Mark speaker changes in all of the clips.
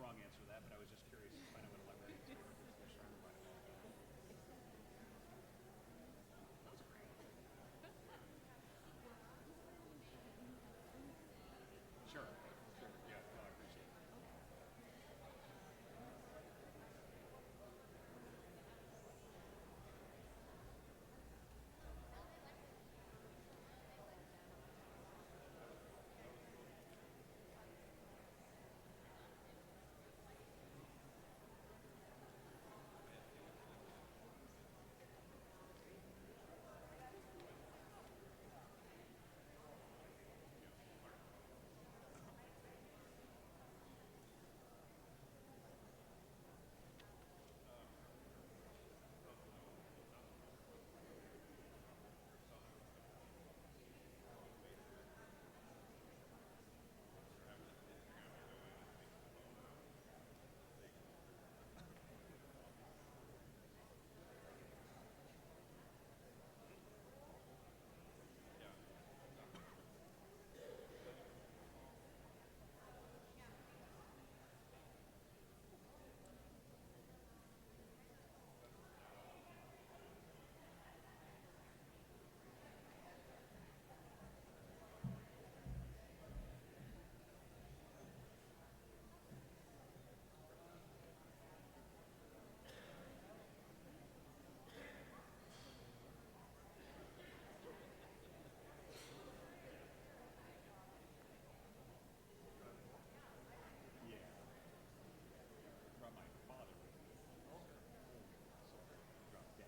Speaker 1: wrong answer to that, but I was just curious to find out what a librarian's favorite position was. That was great. Sure. Sure. Yeah. No, I appreciate it. Yeah. From my father. Dropped dead.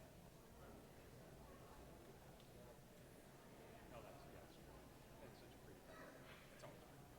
Speaker 1: Oh, that's yeah, that's true. That's such a pretty family. That's always fun. Yeah.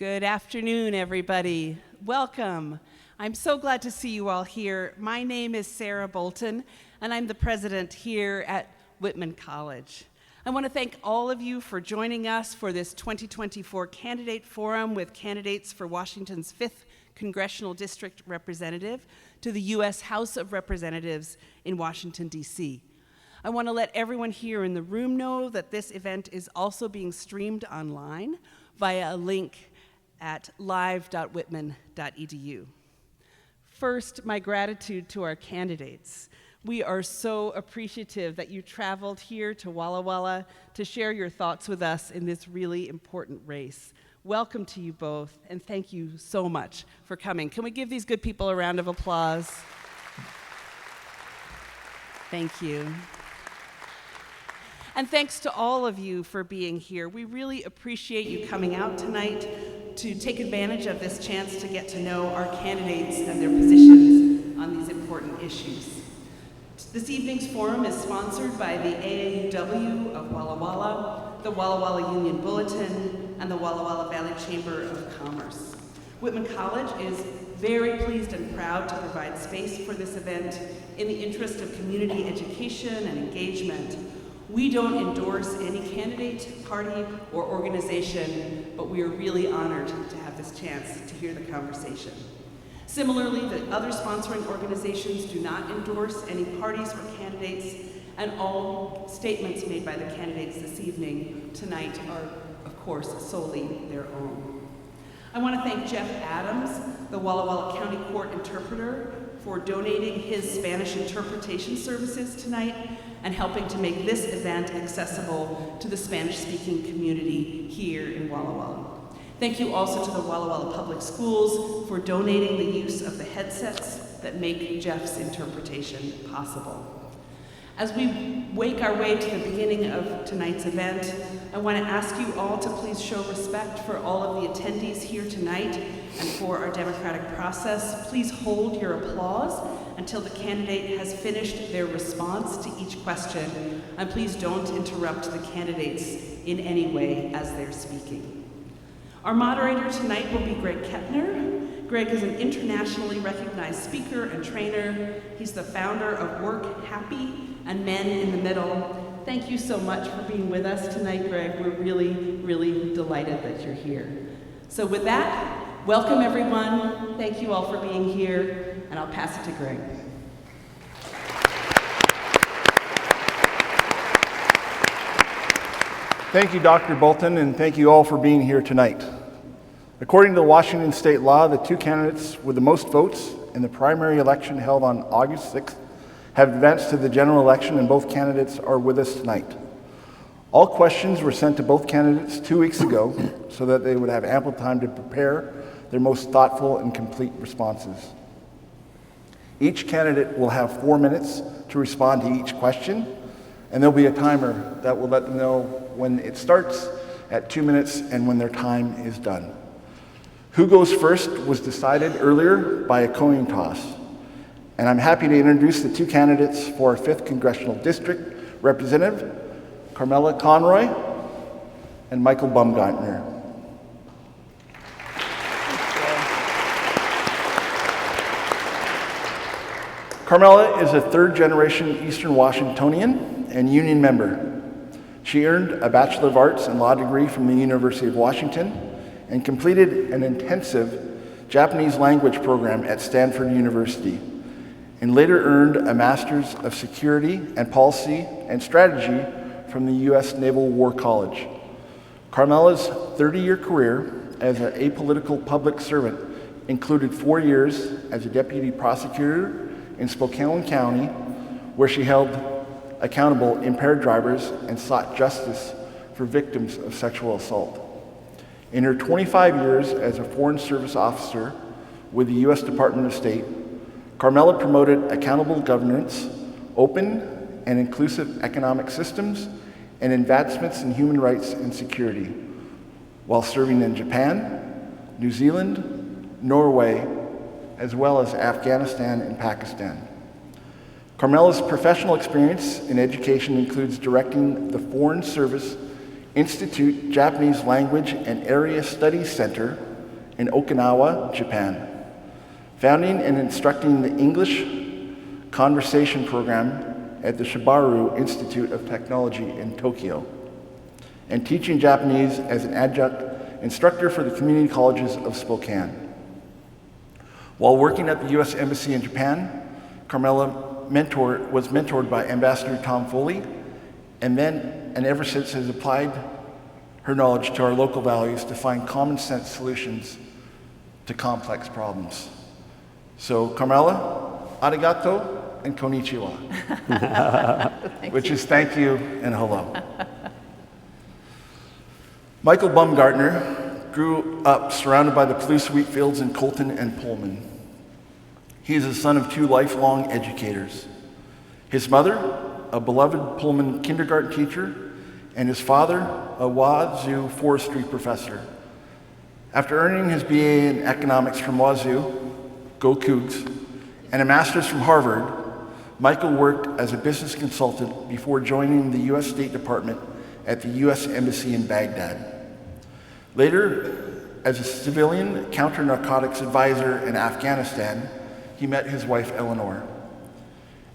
Speaker 2: Good afternoon, everybody. Welcome. I'm so glad to see you all here. My name is Sarah Bolton, and I'm the president here at Whitman College. I want to thank all of you for joining us for this 2024 Candidate Forum with candidates for Washington's 5th Congressional District Representative to the U.S. House of Representatives in Washington, D.C. I want to let everyone here in the room know that this event is also being streamed online via a link at live.whitman.edu. First, my gratitude to our candidates. We are so appreciative that you traveled here to Walla Walla to share your thoughts with us in this really important race. Welcome to you both, and thank you so much for coming. Can we give these good people a round of applause? Thank you. And thanks to all of you for being here. We really appreciate you coming out tonight to take advantage of this chance to get to know our candidates and their positions on these important issues. This evening's forum is sponsored by the AAUW of Walla Walla, the Walla Walla Union Bulletin, and the Walla Walla Valley Chamber of Commerce. Whitman College is very pleased and proud to provide space for this event in the interest of community education and engagement. We don't endorse any candidate, party, or organization, but we are really honored to have this chance to hear the conversation. Similarly, the other sponsoring organizations do not endorse any parties or candidates, and all statements made by the candidates this evening tonight are, of course, solely their own. I want to thank Jeff Adams, the Walla Walla County Court interpreter, for donating his Spanish interpretation services tonight and helping to make this event accessible to the Spanish-speaking community here in Walla Walla. Thank you also to the Walla Walla Public Schools for donating the use of the headsets that make Jeff's interpretation possible. As we wake our way to the beginning of tonight's event, I want to ask you all to please show respect for all of the attendees here tonight and for our democratic process. Please hold your applause until the candidate has finished their response to each question, and please don't interrupt the candidates in any way as they're speaking. Our moderator tonight will be Greg Kettner. Greg is an internationally recognized speaker and trainer. He's the founder of Work Happy and Men in the Middle. Thank you so much for being with us tonight, Greg. We're really, really delighted that you're here. So with that, welcome everyone. Thank you all for being here, and I'll pass it to Greg.
Speaker 3: Thank you, Dr. Bolton, and thank you all for being here tonight. According to the Washington state law, the two candidates with the most votes in the primary election held on August 6th have advanced to the general election, and both candidates are with us tonight. All questions were sent to both candidates 2 weeks ago so that they would have ample time to prepare their most thoughtful and complete responses. Each candidate will have 4 minutes to respond to each question, and there'll be a timer that will let them know when it starts at 2 minutes and when their time is done. Who goes first was decided earlier by a coin toss. And I'm happy to introduce the two candidates for our 5th Congressional District Representative, Carmela Conroy and Michael Baumgartner. Carmela is a 3rd-generation Eastern Washingtonian and union member. She earned a Bachelor of Arts and Law degree from the University of Washington and completed an intensive Japanese language program at Stanford University, and later earned a Master's of Security and Policy and Strategy from the U.S. Naval War College. Carmela's 30-year career as an apolitical public servant included 4 years as a deputy prosecutor in Spokane County, where she held accountable impaired drivers and sought justice for victims of sexual assault. In her 25 years as a Foreign Service officer with the U.S. Department of State, Carmela promoted accountable governance, open and inclusive economic systems, and advancements in human rights and security, while serving in Japan, New Zealand, Norway, as well as Afghanistan and Pakistan. Carmela's professional experience in education includes directing the Foreign Service Institute Japanese Language and Area Studies Center in Okinawa, Japan, founding and instructing the English Conversation Program at the Shibaru Institute of Technology in Tokyo, and teaching Japanese as an adjunct instructor for the community colleges of Spokane. While working at the U.S. Embassy in Japan, Carmela was mentored by Ambassador Tom Foley, and ever since has applied her knowledge to our local values to find common sense solutions to complex problems. So Carmela, arigato and konnichiwa, which is thank you and hello. Michael Baumgartner grew up surrounded by the Palouse wheat fields in Colton and Pullman. He is the son of 2 lifelong educators. His mother, a beloved Pullman kindergarten teacher, and his father, a Wazoo forestry professor. After earning his BA in economics from Wazoo, go Cougs, and a master's from Harvard, Michael worked as a business consultant before joining the U.S. State Department at the U.S. Embassy in Baghdad. Later, as a civilian counter-narcotics advisor in Afghanistan, he met his wife, Eleanor.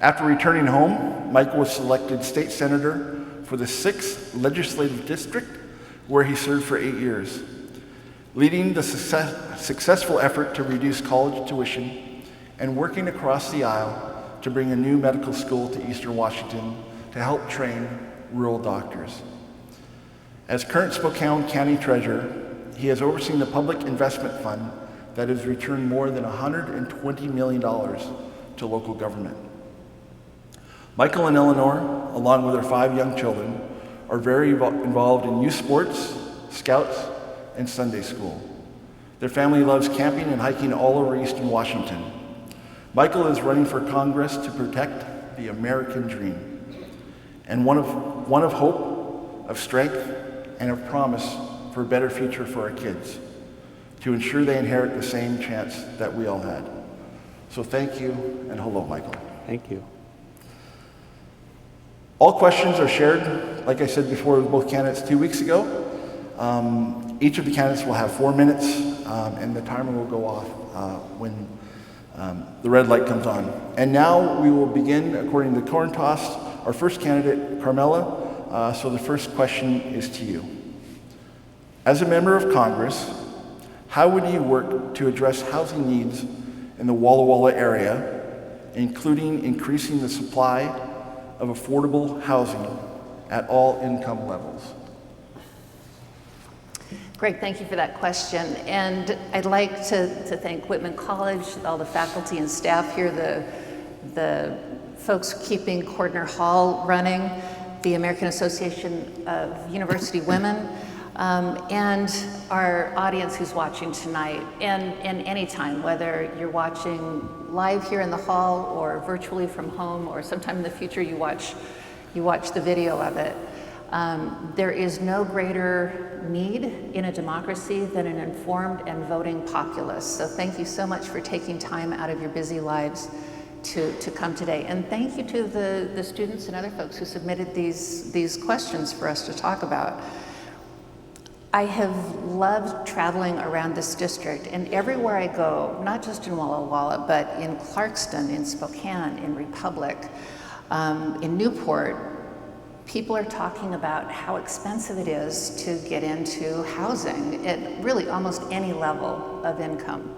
Speaker 3: After returning home, Michael was selected state senator for the 6th Legislative District, where he served for 8 years, leading the successful effort to reduce college tuition and working across the aisle to bring a new medical school to Eastern Washington to help train rural doctors. As current Spokane County Treasurer, he has overseen the Public Investment Fund that has returned more than $120 million to local government. Michael and Eleanor, along with their 5 young children, are very involved in youth sports, scouts, and Sunday school. Their family loves camping and hiking all over Eastern Washington. Michael is running for Congress to protect the American dream, and one of hope, of strength, and of promise for a better future for our kids, to ensure they inherit the same chance that we all had. So thank you, and hello, Michael.
Speaker 4: Thank you.
Speaker 3: All questions are shared, like I said before, with both candidates 2 weeks ago. Each of the candidates will have 4 minutes, and the timer will go off when the red light comes on. And now we will begin according to the coin toss. Our first candidate, Carmela, so the first question is to you. As a member of Congress, how would you work to address housing needs in the Walla Walla area, including increasing the supply of affordable housing at all income levels?
Speaker 5: Greg, thank you for that question. And I'd like to thank Whitman College, all the faculty and staff here, the folks keeping Cordiner Hall running, the American Association of University Women, and our audience who's watching tonight, and anytime, whether you're watching live here in the hall or virtually from home, or sometime in the future you watch the video of it. There is no greater need in a democracy than an informed and voting populace. So thank you so much for taking time out of your busy lives to come today. And thank you to the students and other folks who submitted these questions for us to talk about. I have loved traveling around this district, and everywhere I go, not just in Walla Walla, but in Clarkston, in Spokane, in Republic, in Newport, people are talking about how expensive it is to get into housing at really almost any level of income.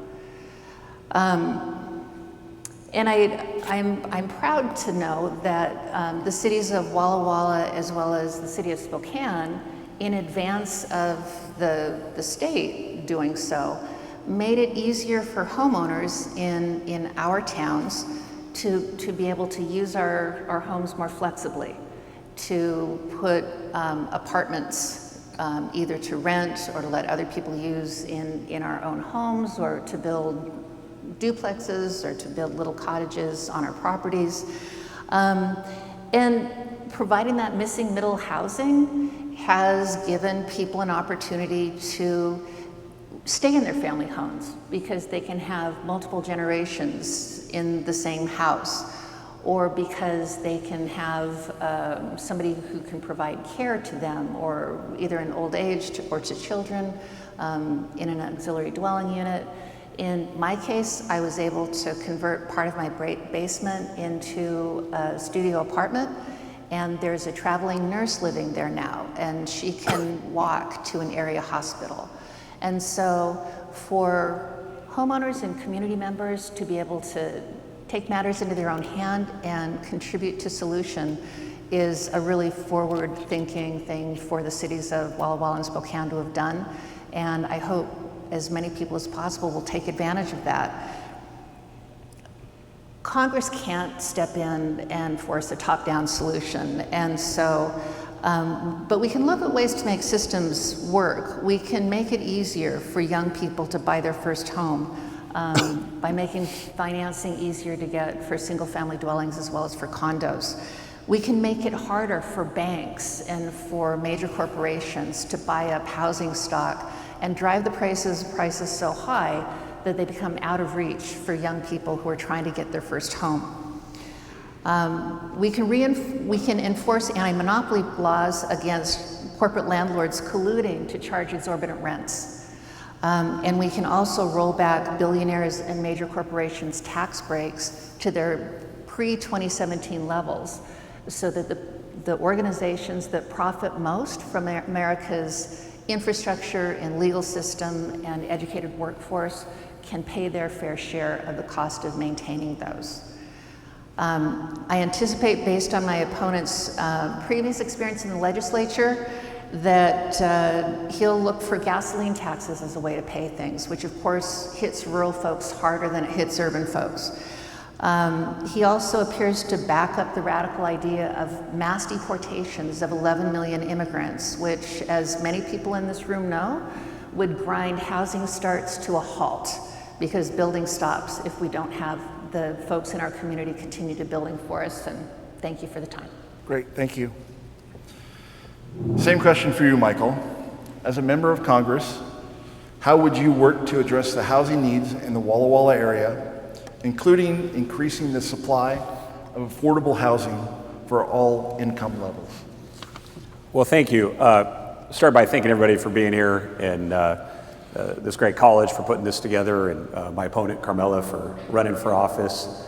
Speaker 5: And I'm proud to know that the cities of Walla Walla, as well as the city of Spokane, in advance of the state doing so, made it easier for homeowners in our towns to be able to use our homes more flexibly, to put apartments either to rent or to let other people use in our own homes, or to build duplexes or to build little cottages on our properties. And providing that missing middle housing has given people an opportunity to stay in their family homes because they can have multiple generations in the same house, or because they can have somebody who can provide care to them, or either in old age or to children in an auxiliary dwelling unit. In my case, I was able to convert part of my basement into a studio apartment, and there's a traveling nurse living there now, and she can walk to an area hospital. And so for homeowners and community members to be able to take matters into their own hand and contribute to solution is a really forward-thinking thing for the cities of Walla Walla and Spokane to have done. And I hope as many people as possible will take advantage of that. Congress can't step in and force a top-down solution, and so, but we can look at ways to make systems work. We can make it easier for young people to buy their first home by making financing easier to get for single-family dwellings as well as for condos. We can make it harder for banks and for major corporations to buy up housing stock and drive the prices so high that they become out of reach for young people who are trying to get their first home. We can enforce anti-monopoly laws against corporate landlords colluding to charge exorbitant rents. And we can also roll back billionaires and major corporations' tax breaks to their pre-2017 levels, so that the organizations that profit most from America's infrastructure and legal system and educated workforce can pay their fair share of the cost of maintaining those. I anticipate, based on my opponent's previous experience in the legislature, that he'll look for gasoline taxes as a way to pay things, which of course hits rural folks harder than it hits urban folks. He also appears to back up the radical idea of mass deportations of 11 million immigrants, which, as many people in this room know, would grind housing starts to a halt, because building stops if we don't have the folks in our community continue to building for us. And thank you for the time.
Speaker 3: Great, thank you. Same question for you, Michael. As a member of Congress, how would you work to address the housing needs in the Walla Walla area, including increasing the supply of affordable housing for all income levels?
Speaker 1: Well, thank you. Start by thanking everybody for being here, and this great college for putting this together, and my opponent Carmela for running for office.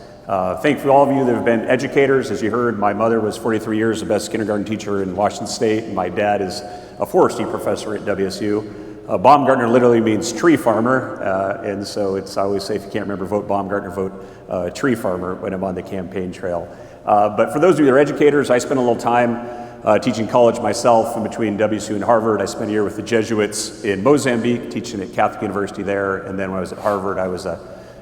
Speaker 1: Thank you all of you that have been educators. As you heard, my mother was 43 years the best kindergarten teacher in Washington State, and my dad is a forestry professor at WSU. Baumgartner literally means tree farmer, and so I always say, if you can't remember, vote Baumgartner, vote tree farmer when I'm on the campaign trail. But for those of you that are educators, I spent a little time teaching college myself in between WSU and Harvard. I spent a year with the Jesuits in Mozambique, teaching at Catholic University there, and then when I was at Harvard, I was a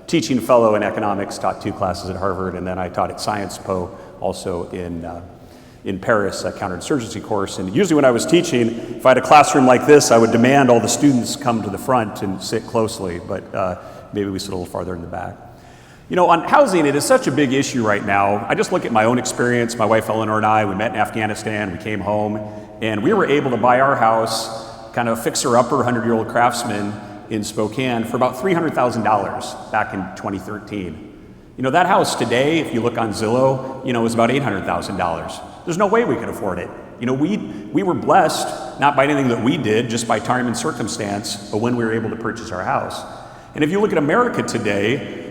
Speaker 1: teaching fellow in economics, taught 2 classes at Harvard, and then I taught at Sciences Po, also in Paris, a counterinsurgency course. And usually when I was teaching, if I had a classroom like this, I would demand all the students come to the front and sit closely, but maybe we sit a little farther in the back. You know, on housing, it is such a big issue right now. I just look at my own experience. My wife Eleanor and I, we met in Afghanistan, we came home, and we were able to buy our house, kind of fixer-upper 100-year-old craftsman in Spokane, for about $300,000 back in 2013. You know, that house today, if you look on Zillow, you know, is about $800,000. There's no way we could afford it. You know, we were blessed, not by anything that we did, just by time and circumstance, but when we were able to purchase our house. And if you look at America today,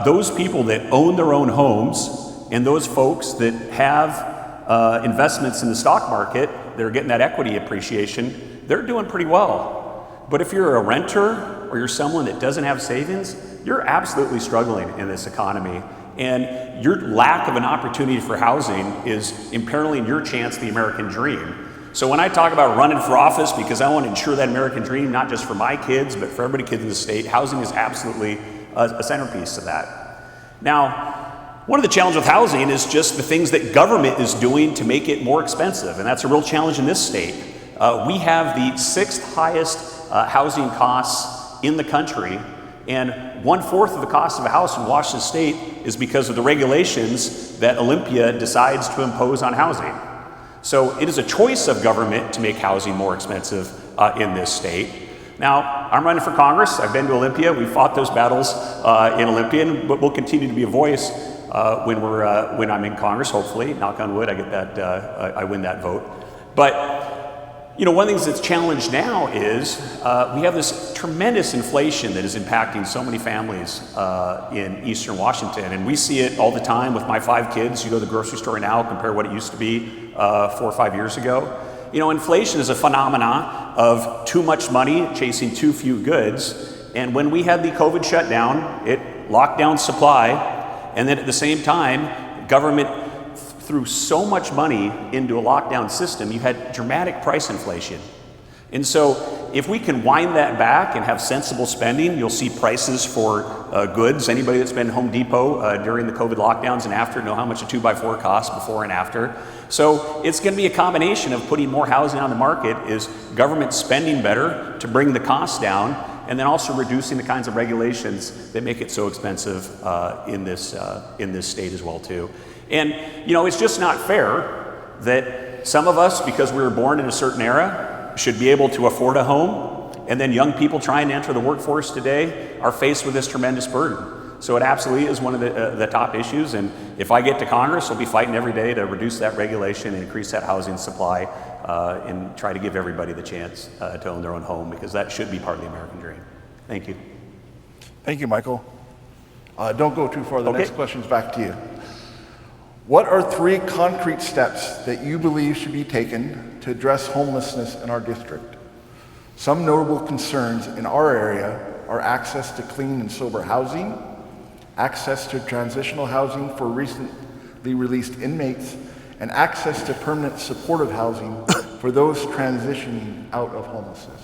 Speaker 1: those people that own their own homes and those folks that have investments in the stock market, they're getting that equity appreciation, they're doing pretty well. But if you're a renter or you're someone that doesn't have savings, you're absolutely struggling in this economy. And your lack of an opportunity for housing is imperiling your chance at the American dream. So when I talk about running for office because I want to ensure that American dream, not just for my kids, but for everybody kids in the state, housing is absolutely a centerpiece of that. Now, one of the challenges with housing is just the things that government is doing to make it more expensive, and that's a real challenge in this state. We have the 6th highest housing costs in the country, and 1/4 of the cost of a house in Washington State is because of the regulations that Olympia decides to impose on housing. So it is a choice of government to make housing more expensive in this state. Now, I'm running for Congress. I've been to Olympia. We fought those battles in Olympia, but we'll continue to be a voice when I'm in Congress. Hopefully, knock on wood, I get that. I win that vote. But you know, one of the things that's challenged now is we have this tremendous inflation that is impacting so many families in Eastern Washington, and we see it all the time with my 5 kids. You go to the grocery store now, compare what it used to be 4 or 5 years ago. You know, inflation is a phenomena of too much money chasing too few goods, and when we had the COVID shutdown, it locked down supply, and then at the same time, government threw so much money into a lockdown system, you had dramatic price inflation. And so if we can wind that back and have sensible spending, you'll see prices for goods. Anybody that's been Home Depot during the COVID lockdowns and after know how much a 2x4 costs before and after. So it's going to be a combination of putting more housing on the market, is government spending better to bring the costs down, and then also reducing the kinds of regulations that make it so expensive in this state as well too. And you know, it's just not fair that some of us, because we were born in a certain era, should be able to afford a home, and then young people trying to enter the workforce today are faced with this tremendous burden. So it absolutely is one of the top issues, and if I get to Congress, I'll be fighting every day to reduce that regulation and increase that housing supply and try to give everybody the chance to own their own home, because that should be part of the American dream. Thank you.
Speaker 3: Thank you, Michael. Don't go too far. The
Speaker 1: Okay.
Speaker 3: next question's back to you. What are 3 concrete steps that you believe should be taken to address homelessness in our district? Some notable concerns in our area are access to clean and sober housing, access to transitional housing for recently released inmates, and access to permanent supportive housing for those transitioning out of homelessness.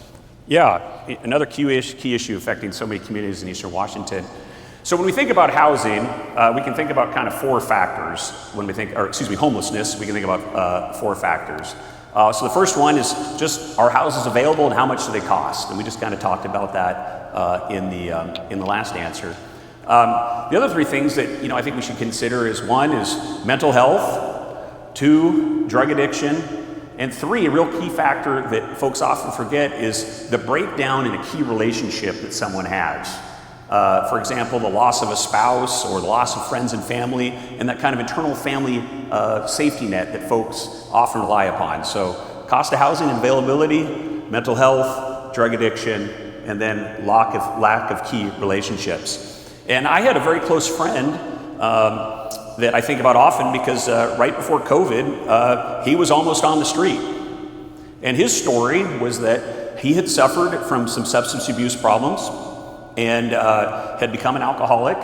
Speaker 1: Yeah, another key issue affecting so many communities in Eastern Washington. So when we think about housing, we can think about kind of 4 factors. When we think, homelessness, we can think about 4 factors. So the first one is just, are houses available and how much do they cost? And we just kind of talked about that in the last answer. The other 3 things that I think we should consider is, 1 is mental health, 2, drug addiction, and 3, a real key factor that folks often forget is the breakdown in a key relationship that someone has. For example, the loss of a spouse or the loss of friends and family, and that kind of internal family safety net that folks often rely upon. So cost of housing and availability, mental health, drug addiction, and then lack of key relationships. And I had a very close friend that I think about often because right before COVID, he was almost on the street. And his story was that he had suffered from some substance abuse problems and had become an alcoholic,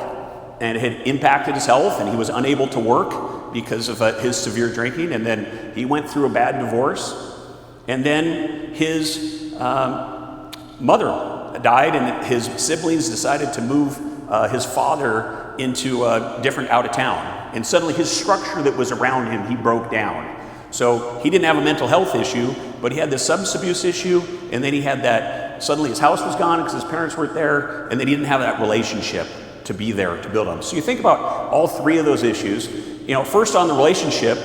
Speaker 1: and it had impacted his health, and he was unable to work because of his severe drinking. And then he went through a bad divorce, and then his mother died, and his siblings decided to move his father into a different out of town. And suddenly his structure that was around him, he broke down. So he didn't have a mental health issue, but he had this substance abuse issue, and then he had that, suddenly his house was gone because his parents weren't there, and then he didn't have that relationship to be there to build on. So you think about all 3 of those issues. First on the relationship,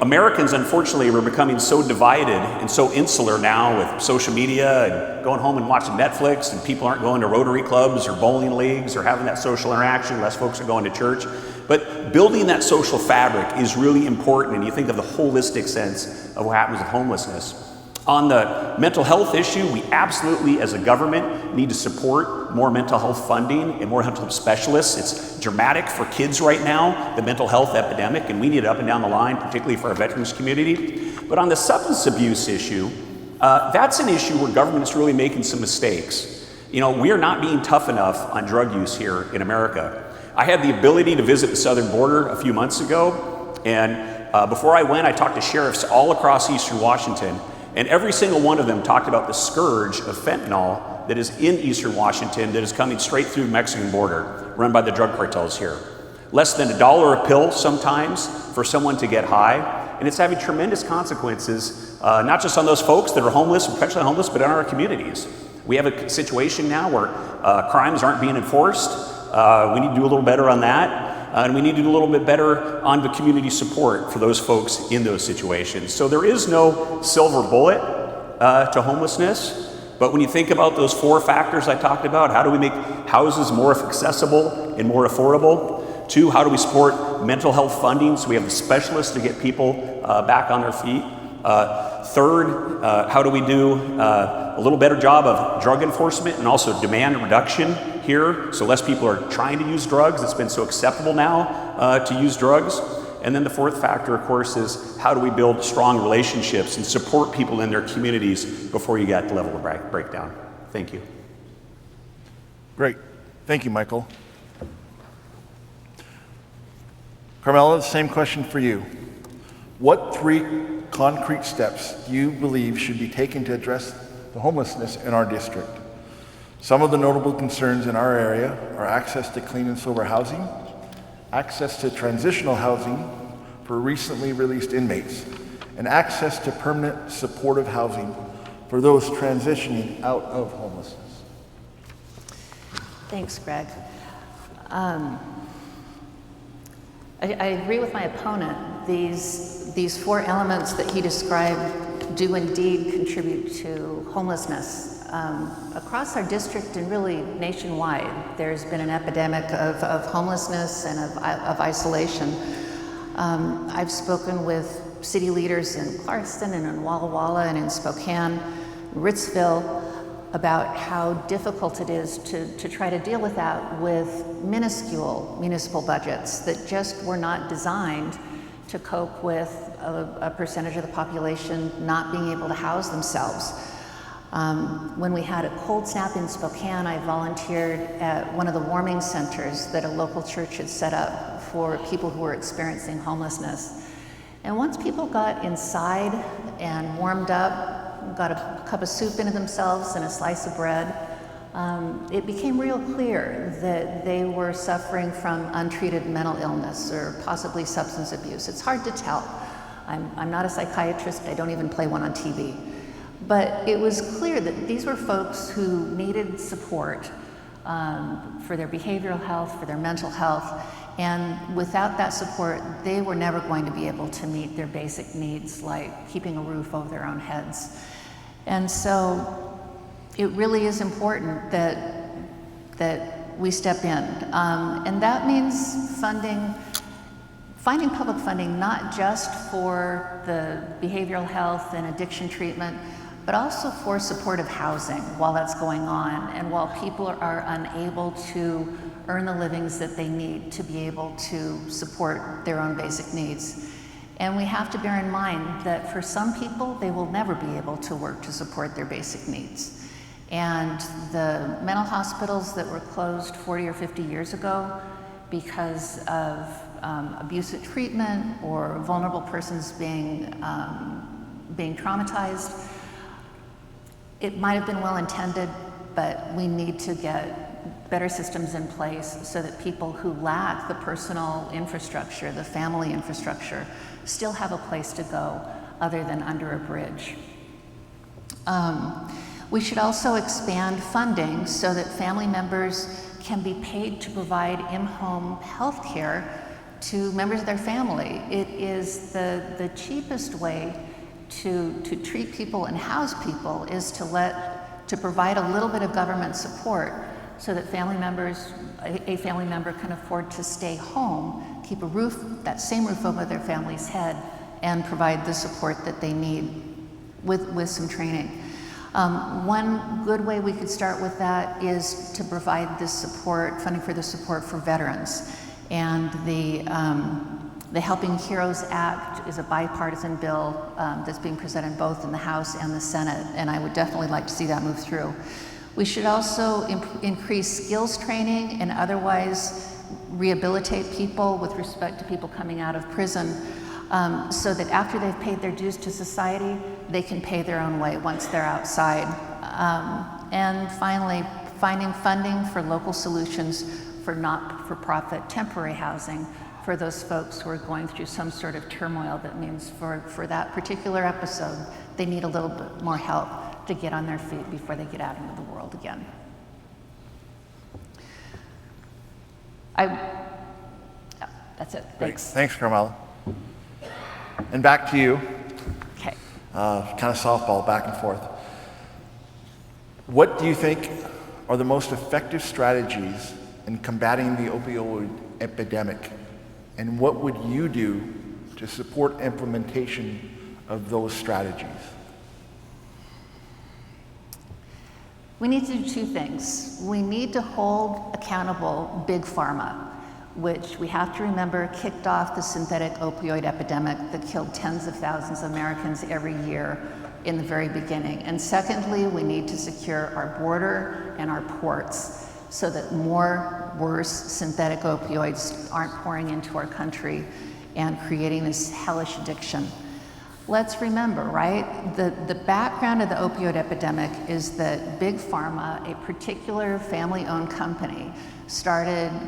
Speaker 1: Americans unfortunately are becoming so divided and so insular now with social media and going home and watching Netflix, and people aren't going to Rotary clubs or bowling leagues or having that social interaction. Less folks are going to church. But building that social fabric is really important, and you think of the holistic sense of what happens with homelessness. On the mental health issue, we absolutely, as a government, need to support more mental health funding and more mental health specialists. It's dramatic for kids right now, the mental health epidemic, and we need it up and down the line, particularly for our veterans community. But on the substance abuse issue, that's an issue where government is really making some mistakes. We are not being tough enough on drug use here in America. I had the ability to visit the southern border a few months ago, and before I went, I talked to sheriffs all across Eastern Washington, and every single one of them talked about the scourge of fentanyl that is in Eastern Washington that is coming straight through the Mexican border, run by the drug cartels here. Less than $1 a pill sometimes for someone to get high, and it's having tremendous consequences, not just on those folks that are homeless, perpetually homeless, but in our communities. We have a situation now where crimes aren't being enforced. We need to do a little better on that. And we need to do a little bit better on the community support for those folks in those situations. So there is no silver bullet to homelessness, but when you think about those 4 factors I talked about, how do we make houses more accessible and more affordable? 2, how do we support mental health funding so we have the specialists to get people back on their feet? 3rd, how do we do a little better job of drug enforcement and also demand reduction here, so less people are trying to use drugs. It's been so acceptable now to use drugs. And then the 4th factor, of course, is how do we build strong relationships and support people in their communities before you get the level of breakdown. Thank you.
Speaker 3: Great. Thank you, Michael. Carmela, the same question for you. What 3 concrete steps do you believe should be taken to address the homelessness in our district? Some of the notable concerns in our area are access to clean and sober housing, access to transitional housing for recently released inmates, and access to permanent supportive housing for those transitioning out of homelessness.
Speaker 5: Thanks, Greg. I agree with my opponent. These 4 elements that he described do indeed contribute to homelessness. Across our district and really nationwide, there's been an epidemic of homelessness and of isolation. I've spoken with city leaders in Clarkston and in Walla Walla and in Spokane, Ritzville, about how difficult it is to try to deal with that with minuscule municipal budgets that just were not designed to cope with a percentage of the population not being able to house themselves. When we had a cold snap in Spokane, I volunteered at one of the warming centers that a local church had set up for people who were experiencing homelessness. And once people got inside and warmed up, got a cup of soup into themselves and a slice of bread, it became real clear that they were suffering from untreated mental illness or possibly substance abuse. It's hard to tell. I'm not a psychiatrist, I don't even play one on TV. But it was clear that these were folks who needed support for their behavioral health, for their mental health, and without that support, they were never going to be able to meet their basic needs like keeping a roof over their own heads. And so it really is important that we step in. And that means finding public funding not just for the behavioral health and addiction treatment, but also for supportive housing while that's going on and while people are unable to earn the livings that they need to be able to support their own basic needs. And we have to bear in mind that for some people, they will never be able to work to support their basic needs. And the mental hospitals that were closed 40 or 50 years ago because of abusive treatment or vulnerable persons being traumatized, it might have been well intended, but we need to get better systems in place so that people who lack the personal infrastructure, the family infrastructure, still have a place to go other than under a bridge. We should also expand funding so that family members can be paid to provide in-home health care to members of their family. It is the cheapest way to treat people and house people is to provide a little bit of government support so that a family member can afford to stay home, keep that same roof over their family's head, and provide the support that they need with some training. One good way we could start with that is to provide this support, funding for the support for veterans. And the Helping Heroes Act is a bipartisan bill that's being presented both in the House and the Senate, and I would definitely like to see that move through. We should also increase skills training and otherwise rehabilitate people with respect to people coming out of prison so that after they've paid their dues to society, they can pay their own way once they're outside. And finally, finding funding for local solutions for not-for-profit temporary housing for those folks who are going through some sort of turmoil that means for that particular episode, they need a little bit more help to get on their feet before they get out into the world again. That's it. Thanks.
Speaker 3: Thanks, Carmela. And back to you.
Speaker 5: Okay.
Speaker 3: Kind of softball back and forth. What do you think are the most effective strategies in combating the opioid epidemic? And what would you do to support implementation of those strategies?
Speaker 5: We need to do two things. We need to hold accountable Big Pharma, which we have to remember kicked off the synthetic opioid epidemic that killed tens of thousands of Americans every year in the very beginning. And secondly, we need to secure our border and our ports so that more worse synthetic opioids aren't pouring into our country and creating this hellish addiction. Let's remember, right, the background of the opioid epidemic is that Big Pharma, a particular family-owned company,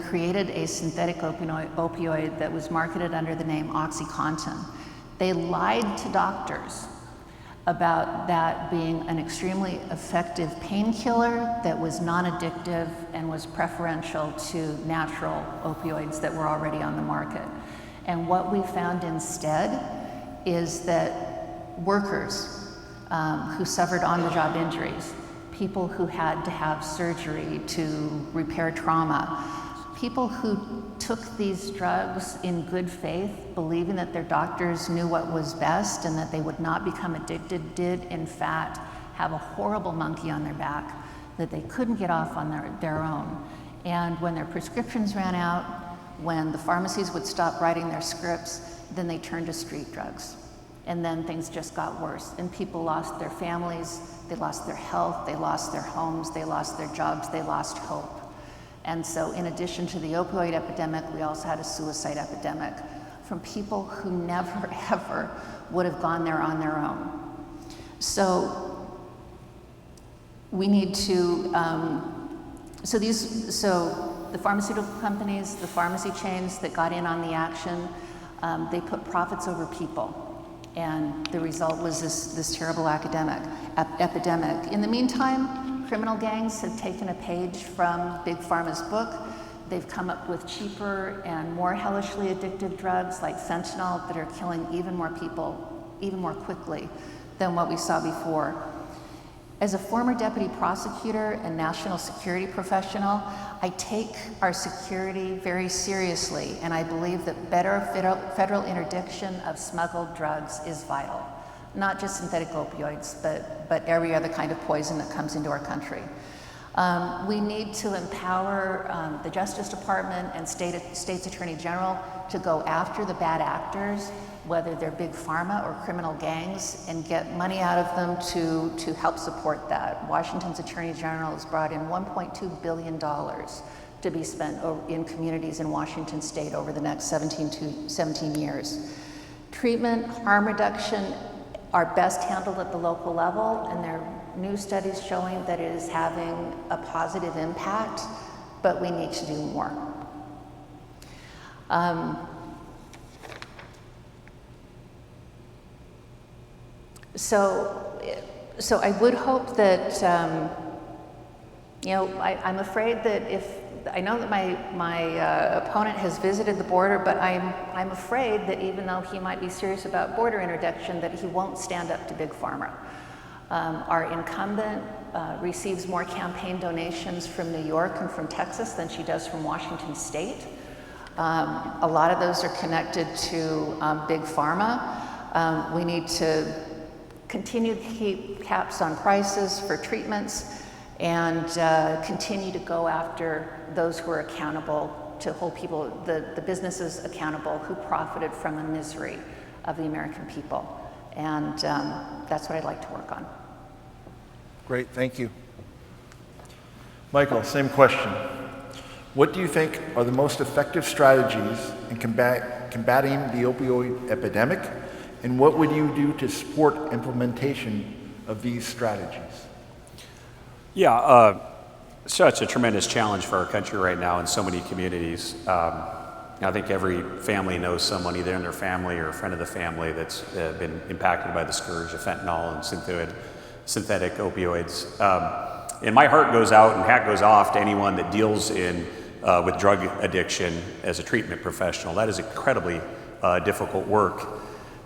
Speaker 5: created a synthetic opioid that was marketed under the name OxyContin. They lied to doctors about that being an extremely effective painkiller that was non-addictive and was preferential to natural opioids that were already on the market. And what we found instead is that workers who suffered on-the-job injuries, people who had to have surgery to repair trauma, people who took these drugs in good faith, believing that their doctors knew what was best and that they would not become addicted, did in fact have a horrible monkey on their back that they couldn't get off on their own. And when their prescriptions ran out, when the pharmacies would stop writing their scripts, then they turned to street drugs. And then things just got worse. And people lost their families, they lost their health, they lost their homes, they lost their jobs, they lost hope. And so in addition to the opioid epidemic, we also had a suicide epidemic from people who never, ever would have gone there on their own. So we need to, so the pharmaceutical companies, the pharmacy chains that got in on the action, they put profits over people. And the result was this terrible epidemic. In the meantime, criminal gangs have taken a page from Big Pharma's book. They've come up with cheaper and more hellishly addictive drugs like fentanyl that are killing even more people, even more quickly than what we saw before. As a former deputy prosecutor and national security professional, I take our security very seriously, and I believe that better federal interdiction of smuggled drugs is vital. Not just synthetic opioids, but every other kind of poison that comes into our country. We need to empower the Justice Department and State's Attorney General to go after the bad actors, whether they're big pharma or criminal gangs, and get money out of them to help support that. Washington's Attorney General has brought in $1.2 billion to be spent in communities in Washington State over the next 17 years. Treatment, harm reduction are best handled at the local level, and there are new studies showing that it is having a positive impact, but we need to do more. So I would hope that, I'm afraid that I know that my opponent has visited the border, but I'm afraid that even though he might be serious about border interdiction, that he won't stand up to Big Pharma. Our incumbent receives more campaign donations from New York and from Texas than she does from Washington State. A lot of those are connected to Big Pharma. We need to continue to keep caps on prices for treatments and continue to go after those who are accountable, to hold people, the businesses accountable who profited from the misery of the American people. And that's what I'd like to work on.
Speaker 3: Great, thank you. Michael, same question. What do you think are the most effective strategies in combating the opioid epidemic, and what would you do to support implementation of these strategies?
Speaker 1: Yeah, such a tremendous challenge for our country right now in so many communities. I think every family knows someone either in their family or a friend of the family that's been impacted by the scourge of fentanyl and synthetic opioids. And my heart goes out and hat goes off to anyone that deals with drug addiction as a treatment professional. That is incredibly difficult work.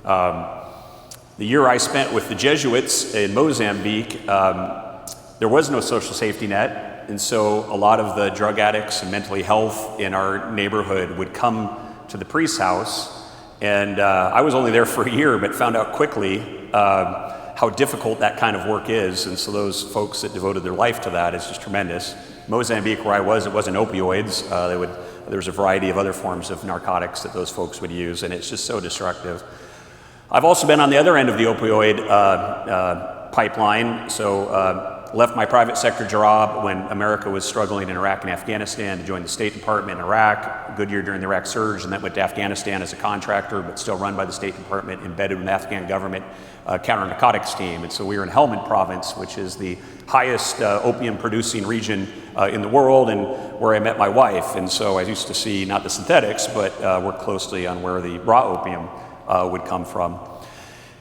Speaker 1: The year I spent with the Jesuits in Mozambique, there was no social safety net. And so a lot of the drug addicts and mentally health in our neighborhood would come to the priest's house. And I was only there for a year, but found out quickly how difficult that kind of work is. And so those folks that devoted their life to that is just tremendous. Mozambique, where I was, it wasn't opioids. There was a variety of other forms of narcotics that those folks would use, and it's just so destructive. I've also been on the other end of the opioid pipeline. So left my private sector job when America was struggling in Iraq and Afghanistan to join the State Department in Iraq, a good year during the Iraq surge, and then went to Afghanistan as a contractor, but still run by the State Department, embedded with the Afghan government counter-narcotics team. And so we were in Helmand province, which is the highest opium-producing region in the world, and where I met my wife. And so I used to see not the synthetics, but work closely on where the raw opium would come from.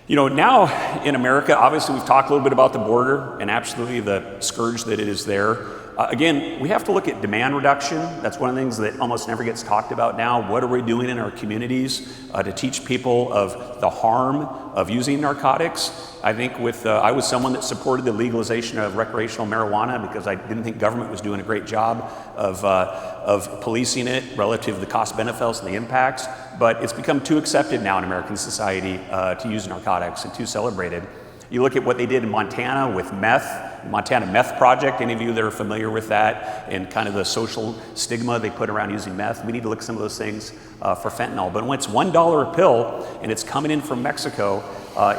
Speaker 1: You know, now in America, obviously we've talked a little bit about the border and absolutely the scourge that it is there. Again, we have to look at demand reduction. That's one of the things that almost never gets talked about now. What are we doing in our communities to teach people of the harm of using narcotics? I think I was someone that supported the legalization of recreational marijuana because I didn't think government was doing a great job of policing it relative to the cost benefits and the impacts. But it's become too accepted now in American society to use narcotics and too celebrated. You look at what they did in Montana with meth, Montana Meth Project, any of you that are familiar with that, and kind of the social stigma they put around using meth. We need to look at some of those things for fentanyl. But when it's $1 a pill and it's coming in from Mexico,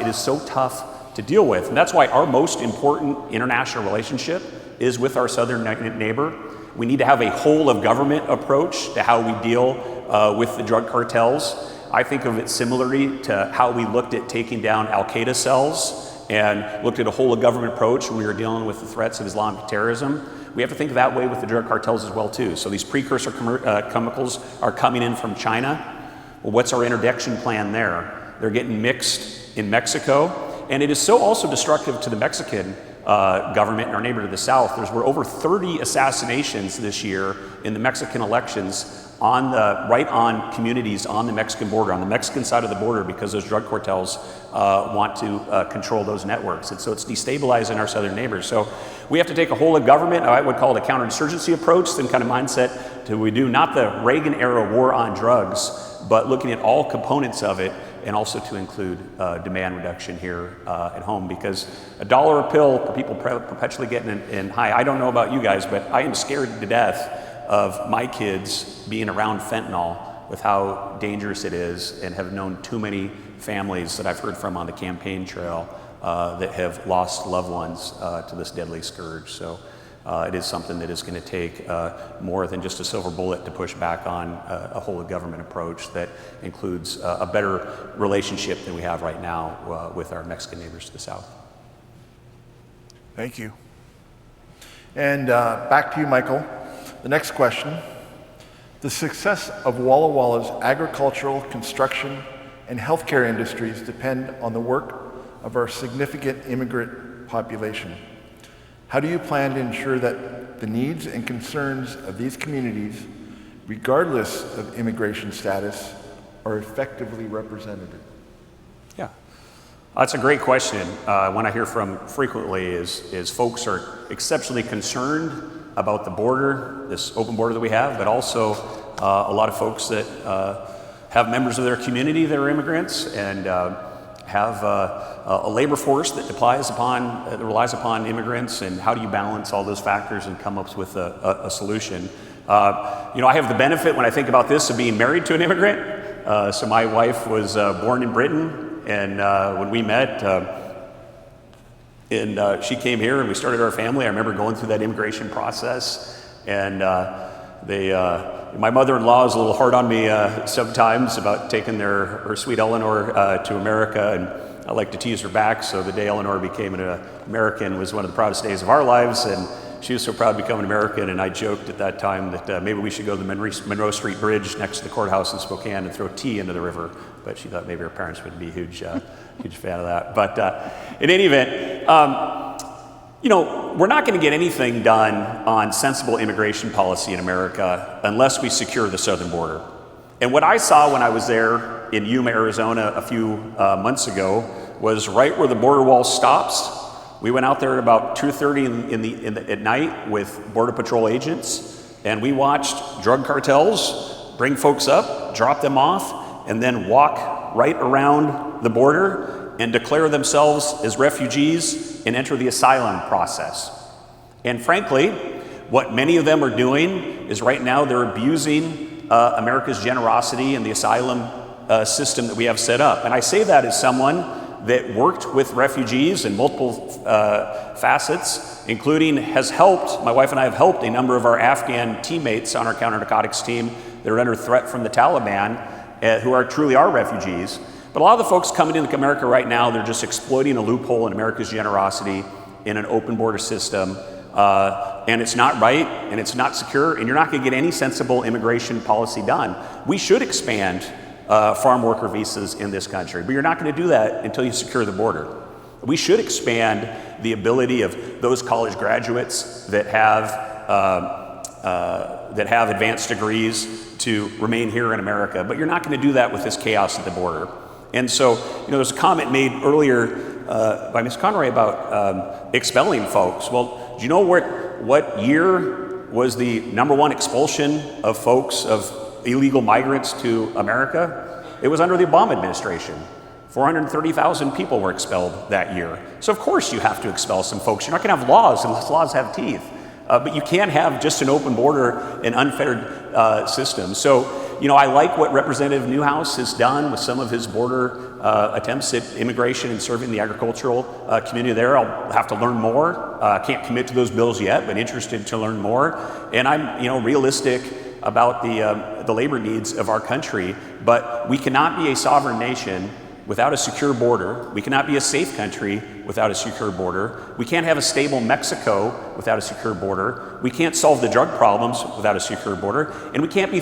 Speaker 1: it is so tough to deal with. And that's why our most important international relationship is with our southern neighbor. We need to have a whole of government approach to how we deal with the drug cartels. I think of it similarly to how we looked at taking down Al-Qaeda cells and looked at a whole of government approach when we were dealing with the threats of Islamic terrorism. We have to think that way with the drug cartels as well too. So these precursor chemicals are coming in from China. Well, what's our interdiction plan there? They're getting mixed in Mexico, and it is so also destructive to the Mexican government and our neighbor to the south. There were over 30 assassinations this year in the Mexican elections right on communities on the Mexican border, on the Mexican side of the border, because those drug cartels want to control those networks. And so it's destabilizing our southern neighbors. So we have to take a whole of government, I would call it a counterinsurgency approach, same kind of mindset to we do, not the Reagan era war on drugs, but looking at all components of it, and also to include demand reduction here at home, because $1 a pill, people perpetually getting in high. I don't know about you guys, but I am scared to death of my kids being around fentanyl with how dangerous it is, and have known too many families that I've heard from on the campaign trail that have lost loved ones to this deadly scourge. So it is something that is going to take more than just a silver bullet to push back on a whole of government approach that includes a better relationship than we have right now with our Mexican neighbors to the south.
Speaker 3: Thank you. And back to you, Michael. The next question. The success of Walla Walla's agricultural, construction, and healthcare industries depend on the work of our significant immigrant population. How do you plan to ensure that the needs and concerns of these communities, regardless of immigration status, are effectively represented?
Speaker 1: Yeah, that's a great question. One I hear from frequently is folks are exceptionally concerned about the border, this open border that we have, but also a lot of folks that have members of their community that are immigrants, and have a labor force that relies upon immigrants, and how do you balance all those factors and come up with a solution? I have the benefit when I think about this of being married to an immigrant. So my wife was born in Britain, and when we met, and she came here and we started our family. I remember going through that immigration process, and my mother-in-law is a little hard on me sometimes about taking her sweet Eleanor to America, and I like to tease her back. So the day Eleanor became an American was one of the proudest days of our lives, and she was so proud to become an American, and I joked at that time that maybe we should go to the Monroe Street Bridge next to the courthouse in Spokane and throw tea into the river, but she thought maybe her parents would be a huge fan of that. But in any event, we're not going to get anything done on sensible immigration policy in America unless we secure the southern border. And what I saw when I was there in Yuma, Arizona a few months ago was right where the border wall stops. We went out there at about 2:30 at night with Border Patrol agents, and we watched drug cartels bring folks up, drop them off, and then walk right around the border and declare themselves as refugees and enter the asylum process. And frankly, what many of them are doing is right now they're abusing America's generosity and the asylum system that we have set up. And I say that as someone that worked with refugees in multiple facets, including my wife and I have helped a number of our Afghan teammates on our counter-narcotics team that are under threat from the Taliban, who are truly our refugees. But a lot of the folks coming into America right now, they're just exploiting a loophole in America's generosity in an open border system. And it's not right, and it's not secure, and you're not going to get any sensible immigration policy done. We should expand farm worker visas in this country, but you're not going to do that until you secure the border. We should expand the ability of those college graduates that have that have advanced degrees to remain here in America, but you're not going to do that with this chaos at the border. And so, there's a comment made earlier by Ms. Conroy about expelling folks. Well, do you know what year was the #1 expulsion of folks, of illegal migrants to America? It was under the Obama administration. 430,000 people were expelled that year. So of course you have to expel some folks. You're not going to have laws unless laws have teeth. But you can't have just an open border and unfettered system. So, I like what Representative Newhouse has done with some of his border attempts at immigration and serving the agricultural community there. I'll have to learn more. Can't commit to those bills yet, but interested to learn more. And I'm, realistic about the labor needs of our country. But we cannot be a sovereign nation without a secure border. We cannot be a safe country without a secure border. We can't have a stable Mexico without a secure border. We can't solve the drug problems without a secure border. And we can't be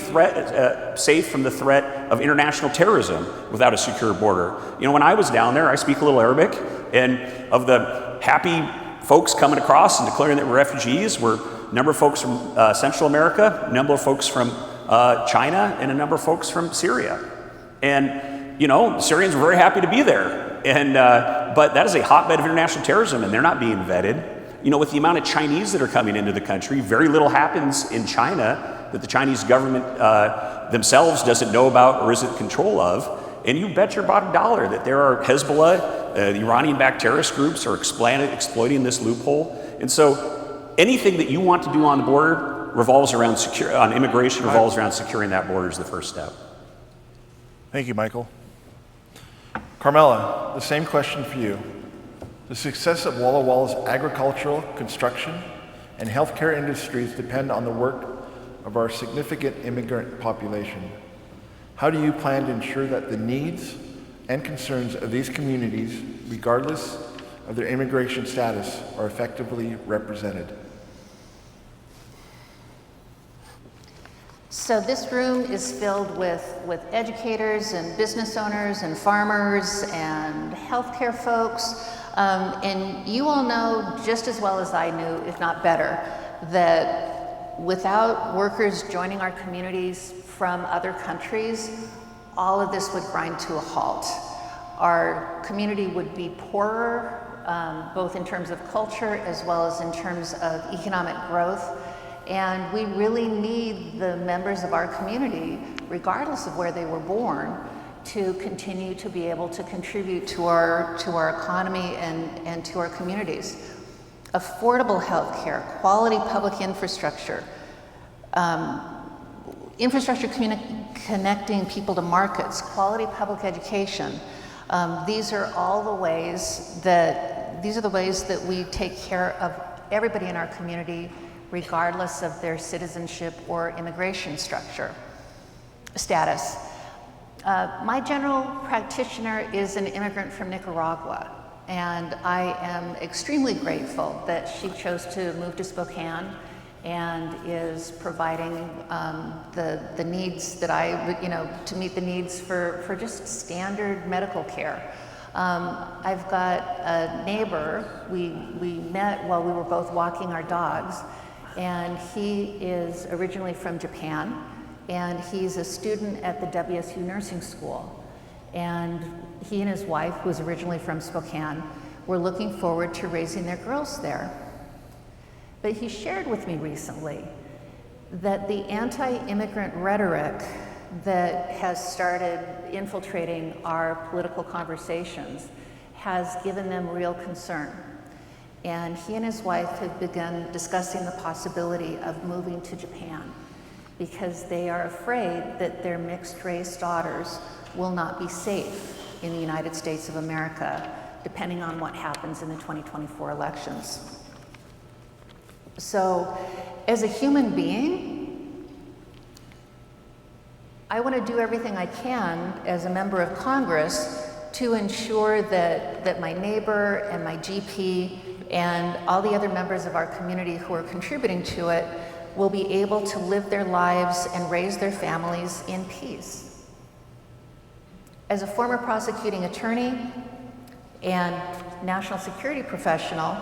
Speaker 1: safe from the threat of international terrorism without a secure border. When I was down there, I speak a little Arabic, and of the happy folks coming across and declaring that we're refugees were a number of folks from Central America, a number of folks from China, and a number of folks from Syria. And Syrians were very happy to be there, but that is a hotbed of international terrorism, and they're not being vetted. With the amount of Chinese that are coming into the country, very little happens in China that the Chinese government themselves doesn't know about or isn't in control of. And you bet your bottom dollar that there are Hezbollah, the Iranian-backed terrorist groups are exploiting this loophole. And so anything that you want to do on the border revolves around immigration, revolves around securing that border is the first step.
Speaker 3: Thank you, Michael. Carmela, the same question for you. The success of Walla Walla's agricultural, construction, and healthcare industries depend on the work of our significant immigrant population. How do you plan to ensure that the needs and concerns of these communities, regardless of their immigration status, are effectively represented?
Speaker 5: So this room is filled with educators and business owners and farmers and healthcare folks. And you all know just as well as I knew, if not better, that without workers joining our communities from other countries, all of this would grind to a halt. Our community would be poorer, both in terms of culture as well as in terms of economic growth. And we really need the members of our community, regardless of where they were born, to continue to be able to contribute to our economy and to our communities. Affordable health care, quality public infrastructure, infrastructure connecting people to markets, quality public education. These are the ways that we take care of everybody in our community, regardless of their citizenship or immigration status. My general practitioner is an immigrant from Nicaragua, and I am extremely grateful that she chose to move to Spokane and is providing the needs that to meet the needs for just standard medical care. I've got a neighbor, we met while we were both walking our dogs, and he is originally from Japan, and he's a student at the WSU Nursing School. And he and his wife, who is originally from Spokane, were looking forward to raising their girls there. But he shared with me recently that the anti-immigrant rhetoric that has started infiltrating our political conversations has given them real concern. And he and his wife have begun discussing the possibility of moving to Japan because they are afraid that their mixed-race daughters will not be safe in the United States of America, depending on what happens in the 2024 elections. So, as a human being, I want to do everything I can as a member of Congress to ensure that my neighbor and my GP and all the other members of our community who are contributing to it will be able to live their lives and raise their families in peace. As a former prosecuting attorney and national security professional,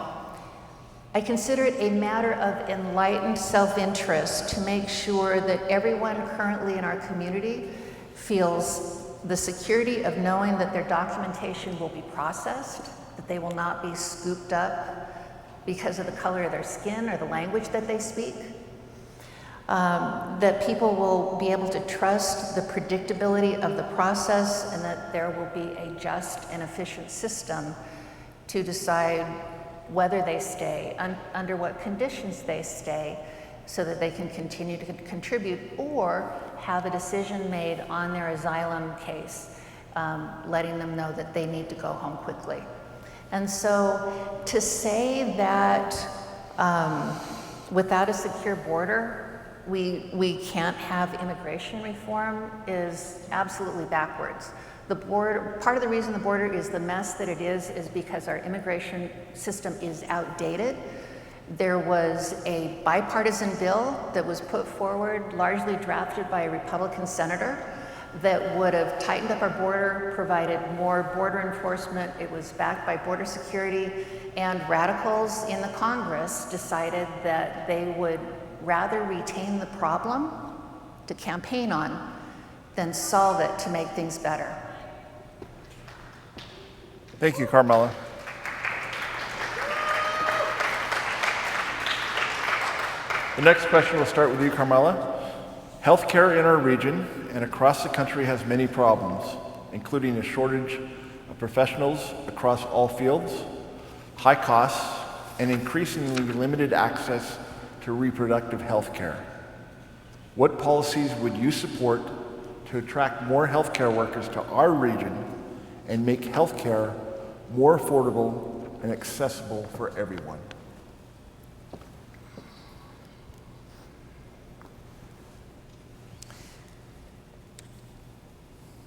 Speaker 5: I consider it a matter of enlightened self-interest to make sure that everyone currently in our community feels the security of knowing that their documentation will be processed, that they will not be scooped up because of the color of their skin or the language that they speak, that people will be able to trust the predictability of the process, and that there will be a just and efficient system to decide whether they stay, under what conditions they stay, so that they can continue to contribute or have a decision made on their asylum case, letting them know that they need to go home quickly. And so to say that without a secure border, we can't have immigration reform is absolutely backwards. The border, part of the reason the border is the mess that it is because our immigration system is outdated. There was a bipartisan bill that was put forward, largely drafted by a Republican senator, that would have tightened up our border, provided more border enforcement. It was backed by border security, and radicals in the Congress decided that they would rather retain the problem to campaign on than solve it to make things better.
Speaker 3: Thank you, Carmela. The next question will start with you, Carmela. Healthcare in our region and across the country has many problems, including a shortage of professionals across all fields, high costs, and increasingly limited access to reproductive health care. What policies would you support to attract more healthcare workers to our region and make healthcare more affordable and accessible for everyone?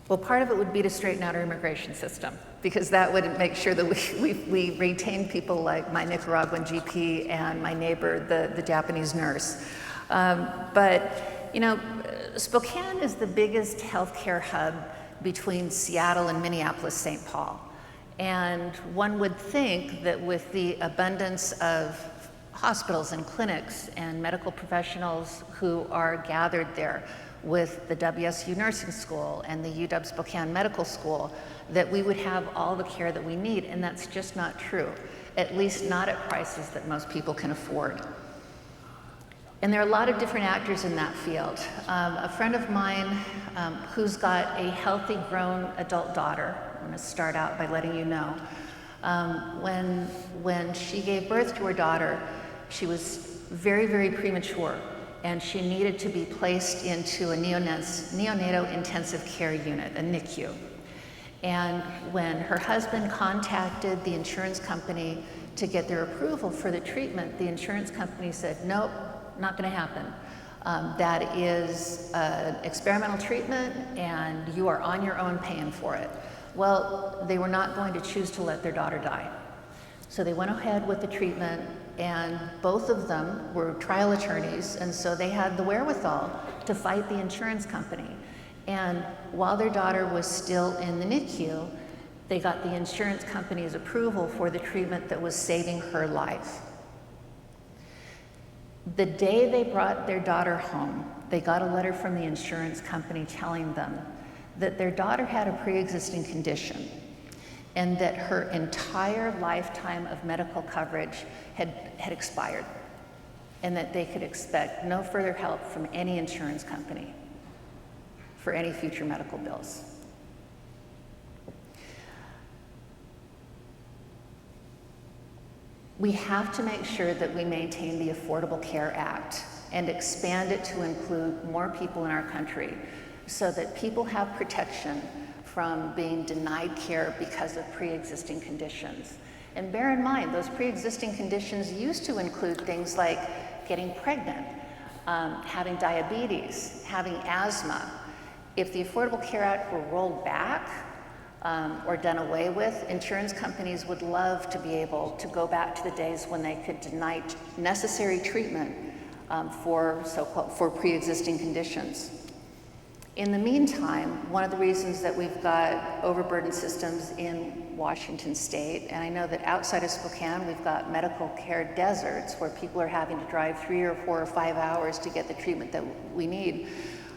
Speaker 5: Well, part of it would be to straighten out our immigration system, because that would make sure that we retain people like my Nicaraguan GP and my neighbor, the Japanese nurse. But, you know, Spokane is the biggest healthcare hub between Seattle and Minneapolis-St. Paul. And one would think that with the abundance of hospitals and clinics and medical professionals who are gathered there, with the WSU Nursing School and the UW Spokane Medical School, that we would have all the care that we need, and that's just not true, at least not at prices that most people can afford. And there are a lot of different actors in that field. A friend of mine who's got a healthy grown adult daughter, I'm gonna start out by letting you know, when she gave birth to her daughter, she was very, very premature, and she needed to be placed into a neonatal intensive care unit, a NICU. And when her husband contacted the insurance company to get their approval for the treatment, the insurance company said, nope, not gonna happen. That is experimental treatment, and you are on your own paying for it. Well, they were not going to choose to let their daughter die. So they went ahead with the treatment, and both of them were trial attorneys, and so they had the wherewithal to fight the insurance company. And while their daughter was still in the NICU, they got the insurance company's approval for the treatment that was saving her life. The day they brought their daughter home, they got a letter from the insurance company telling them that their daughter had a pre-existing condition, and that her entire lifetime of medical coverage had expired, and that they could expect no further help from any insurance company for any future medical bills. We have to make sure that we maintain the Affordable Care Act and expand it to include more people in our country, so that people have protection from being denied care because of pre-existing conditions. And bear in mind, those pre-existing conditions used to include things like getting pregnant, having diabetes, having asthma. If the Affordable Care Act were rolled back or done away with, insurance companies would love to be able to go back to the days when they could deny necessary treatment for pre-existing conditions. In the meantime, one of the reasons that we've got overburdened systems in Washington State, and I know that outside of Spokane, we've got medical care deserts where people are having to drive 3 or 4 or 5 hours to get the treatment that we need.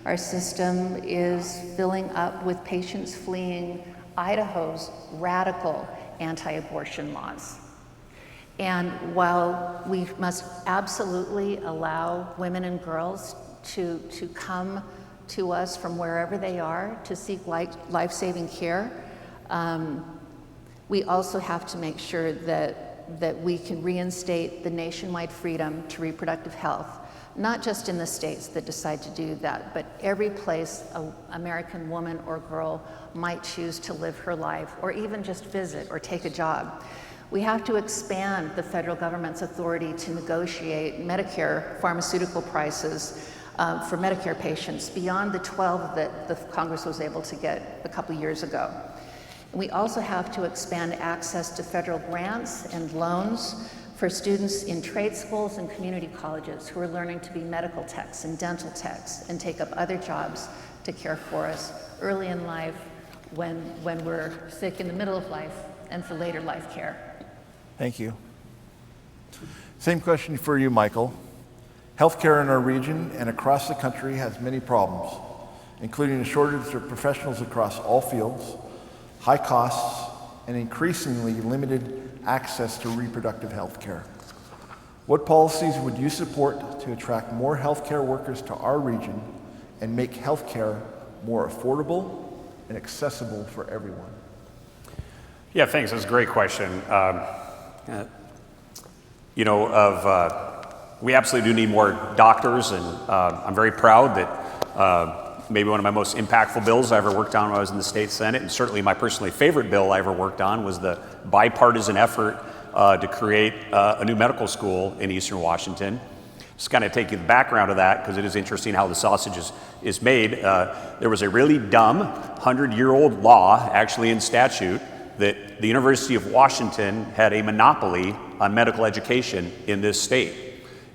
Speaker 5: Our system is filling up with patients fleeing Idaho's radical anti-abortion laws. And while we must absolutely allow women and girls to come to us from wherever they are to seek life-saving care, we also have to make sure that we can reinstate the nationwide freedom to reproductive health, not just in the states that decide to do that, but every place an American woman or girl might choose to live her life, or even just visit or take a job. We have to expand the federal government's authority to negotiate Medicare pharmaceutical prices for Medicare patients beyond the 12 that the Congress was able to get a couple years ago. We also have to expand access to federal grants and loans for students in trade schools and community colleges who are learning to be medical techs and dental techs and take up other jobs to care for us early in life when we're sick in the middle of life and for later life care.
Speaker 3: Thank you. Same question for you, Michael. Healthcare in our region and across the country has many problems, including a shortage of professionals across all fields, high costs, and increasingly limited access to reproductive health care. What policies would you support to attract more healthcare workers to our region and make healthcare more affordable and accessible for everyone?
Speaker 1: Yeah, thanks. That's a great question. We absolutely do need more doctors, and I'm very proud that maybe one of my most impactful bills I ever worked on when I was in the state Senate, and certainly my personally favorite bill I ever worked on, was the bipartisan effort to create a new medical school in Eastern Washington. Just kind of take you the background of that, because it is interesting how the sausage is made. There was a really dumb 100-year-old law, actually in statute, that the University of Washington had a monopoly on medical education in this state,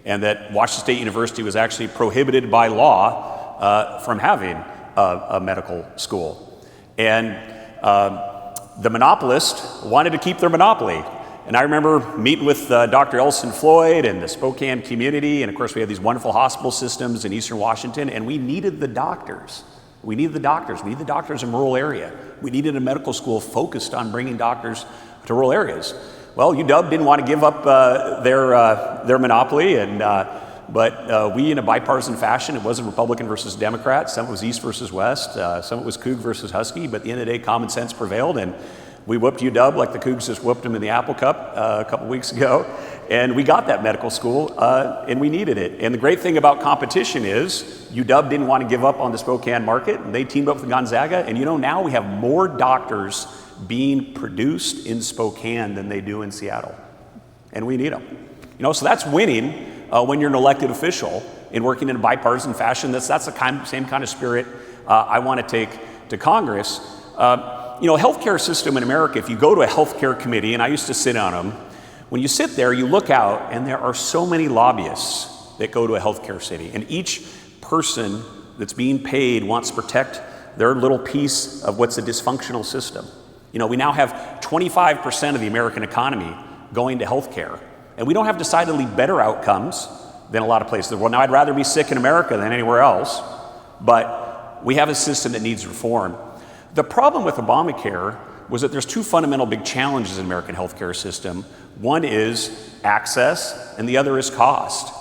Speaker 1: and that Washington State University was actually prohibited by law from having a medical school. And the monopolist wanted to keep their monopoly. And I remember meeting with Dr. Elson Floyd and the Spokane community, and of course we have these wonderful hospital systems in Eastern Washington, and we needed the doctors. We needed the doctors. We needed the doctors in rural area. We needed a medical school focused on bringing doctors to rural areas. Well, UW didn't want to give up their monopoly, but we, in a bipartisan fashion, it wasn't Republican versus Democrat. Some it was East versus West. Some it was Coug versus Husky. But at the end of the day, common sense prevailed, and we whooped UW like the Cougs just whooped them in the Apple Cup a couple weeks ago. And we got that medical school, and we needed it. And the great thing about competition is UW didn't want to give up on the Spokane market, and they teamed up with Gonzaga. And now we have more doctors being produced in Spokane than they do in Seattle. And we need them. So that's winning when you're an elected official and working in a bipartisan fashion. That's the same kind of spirit I want to take to Congress. Healthcare system in America, if you go to a healthcare committee, and I used to sit on them, when you sit there, you look out, and there are so many lobbyists that go to a healthcare city, and each person that's being paid wants to protect their little piece of what's a dysfunctional system. We now have 25% of the American economy going to healthcare, and we don't have decidedly better outcomes than a lot of places. Well, now I'd rather be sick in America than anywhere else, but we have a system that needs reform. The problem with Obamacare was that there's two fundamental big challenges in the American healthcare system. One is access, and the other is cost.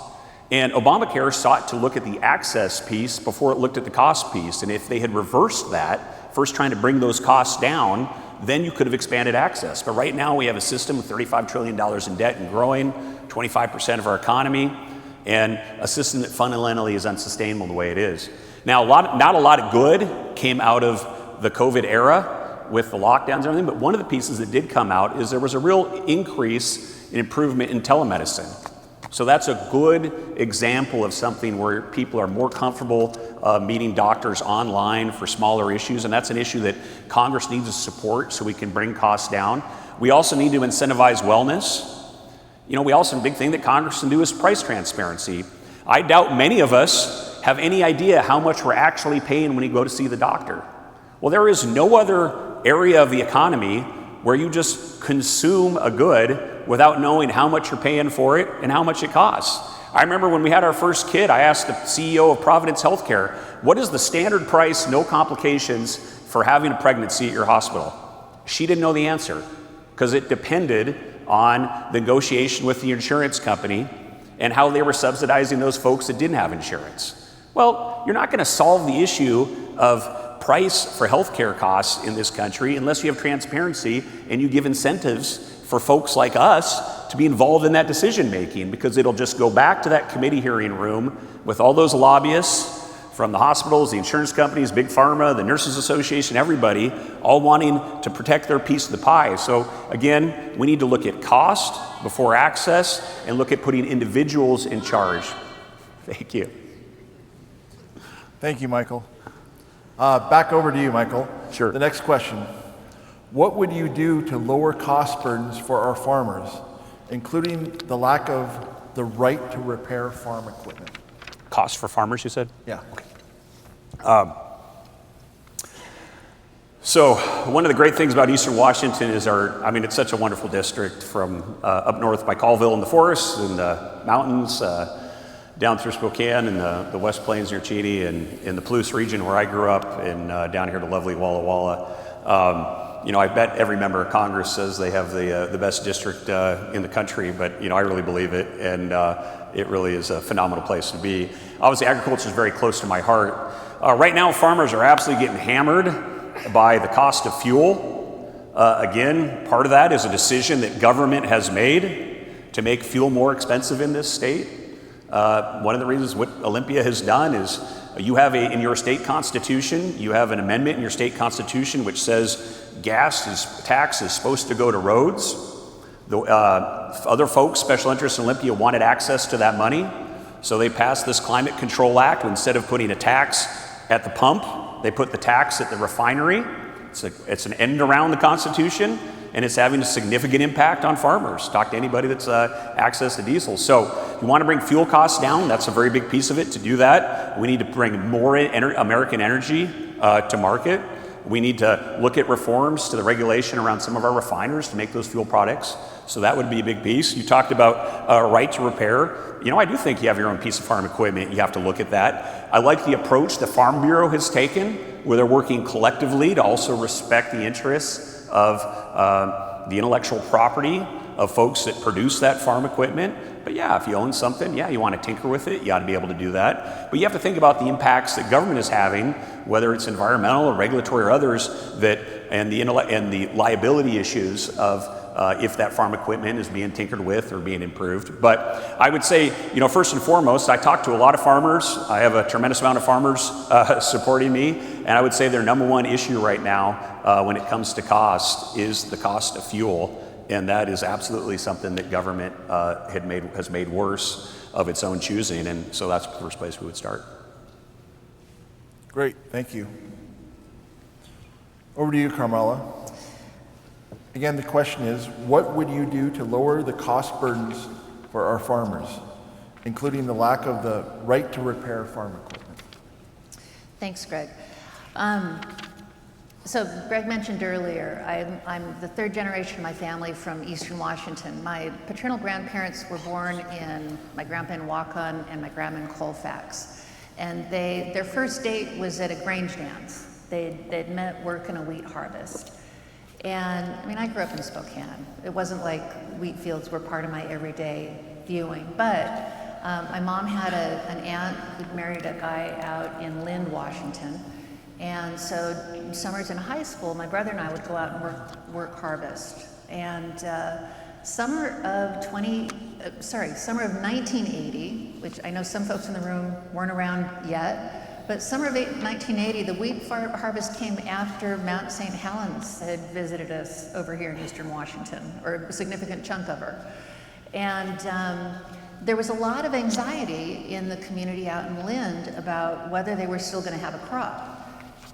Speaker 1: And Obamacare sought to look at the access piece before it looked at the cost piece. And if they had reversed that, first trying to bring those costs down, then you could have expanded access. But right now we have a system with $35 trillion in debt and growing, 25% of our economy, and a system that fundamentally is unsustainable the way it is. Now, not a lot of good came out of the COVID era with the lockdowns and everything, but one of the pieces that did come out is there was a real increase in improvement in telemedicine. So that's a good example of something where people are more comfortable meeting doctors online for smaller issues, and that's an issue that Congress needs to support so we can bring costs down. We also need to incentivize wellness. We also, a big thing that Congress can do is price transparency. I doubt many of us have any idea how much we're actually paying when you go to see the doctor. Well, there is no other area of the economy where you just consume a good without knowing how much you're paying for it and how much it costs. I remember when we had our first kid, I asked the CEO of Providence Healthcare, what is the standard price, no complications, for having a pregnancy at your hospital? She didn't know the answer because it depended on the negotiation with the insurance company and how they were subsidizing those folks that didn't have insurance. Well, you're not going to solve the issue of price for healthcare costs in this country unless you have transparency and you give incentives for folks like us to be involved in that decision making, because it'll just go back to that committee hearing room with all those lobbyists from the hospitals, the insurance companies, Big Pharma, the Nurses Association, everybody, all wanting to protect their piece of the pie. So again, we need to look at cost before access and look at putting individuals in charge. Thank you.
Speaker 3: Thank you, Michael. Back over to you, Michael.
Speaker 1: Sure.
Speaker 3: The next question. What would you do to lower cost burdens for our farmers, including the lack of the right to repair farm equipment?
Speaker 1: Cost for farmers, you said?
Speaker 3: Yeah.
Speaker 1: So one of the great things about Eastern Washington is it's such a wonderful district, from up north by Colville in the forests and the mountains, down through Spokane and the West Plains near Cheney, and in the Palouse region where I grew up, and down here to lovely Walla Walla. I bet every member of Congress says they have the best district in the country, but I really believe it, and it really is a phenomenal place to be. Obviously, agriculture is very close to my heart. Right now, farmers are absolutely getting hammered by the cost of fuel. Again, part of that is a decision that government has made to make fuel more expensive in this state. One of the reasons what Olympia has done is you have in your state constitution, you have an amendment in your state constitution which says tax is supposed to go to roads. Other folks, special interests in Olympia, wanted access to that money, so they passed this Climate Control Act. Instead of putting a tax at the pump, they put the tax at the refinery. It's an end around the Constitution, and it's having a significant impact on farmers. Talk to anybody that's access to diesel. So if you want to bring fuel costs down, that's a very big piece of it. To do that, we need to bring more American energy to market. We need to look at reforms to the regulation around some of our refiners to make those fuel products. So that would be a big piece. You talked about right to repair. I do think you have your own piece of farm equipment. You have to look at that. I like the approach the Farm Bureau has taken, where they're working collectively to also respect the interests of the intellectual property of folks that produce that farm equipment. But yeah, if you own something, you want to tinker with it, you ought to be able to do that. But you have to think about the impacts that government is having, whether it's environmental or regulatory or others, and the liability issues of if that farm equipment is being tinkered with or being improved. But I would say, first and foremost, I talk to a lot of farmers. I have a tremendous amount of farmers supporting me, and I would say their number one issue right now when it comes to cost is the cost of fuel. And that is absolutely something that government has made worse of its own choosing, and so that's the first place we would start.
Speaker 3: Great, thank you. Over to you, Carmela. Again, the question is, what would you do to lower the cost burdens for our farmers, including the lack of the right to repair farm equipment?
Speaker 5: Thanks, Greg. So Greg mentioned earlier, I'm the third generation of my family from Eastern Washington. My paternal grandparents were born my grandpa in Waukon and my grandma in Colfax. And their first date was at a grange dance. They'd met working a wheat harvest. And I grew up in Spokane. It wasn't like wheat fields were part of my everyday viewing, but my mom had an aunt who'd married a guy out in Lynn, Washington. And so summers in high school, my brother and I would go out and work harvest. And summer of 1980, which I know some folks in the room weren't around yet, but summer of 1980, the wheat harvest came after Mount St. Helens had visited us over here in Eastern Washington, or a significant chunk of her. And there was a lot of anxiety in the community out in Lind about whether they were still going to have a crop.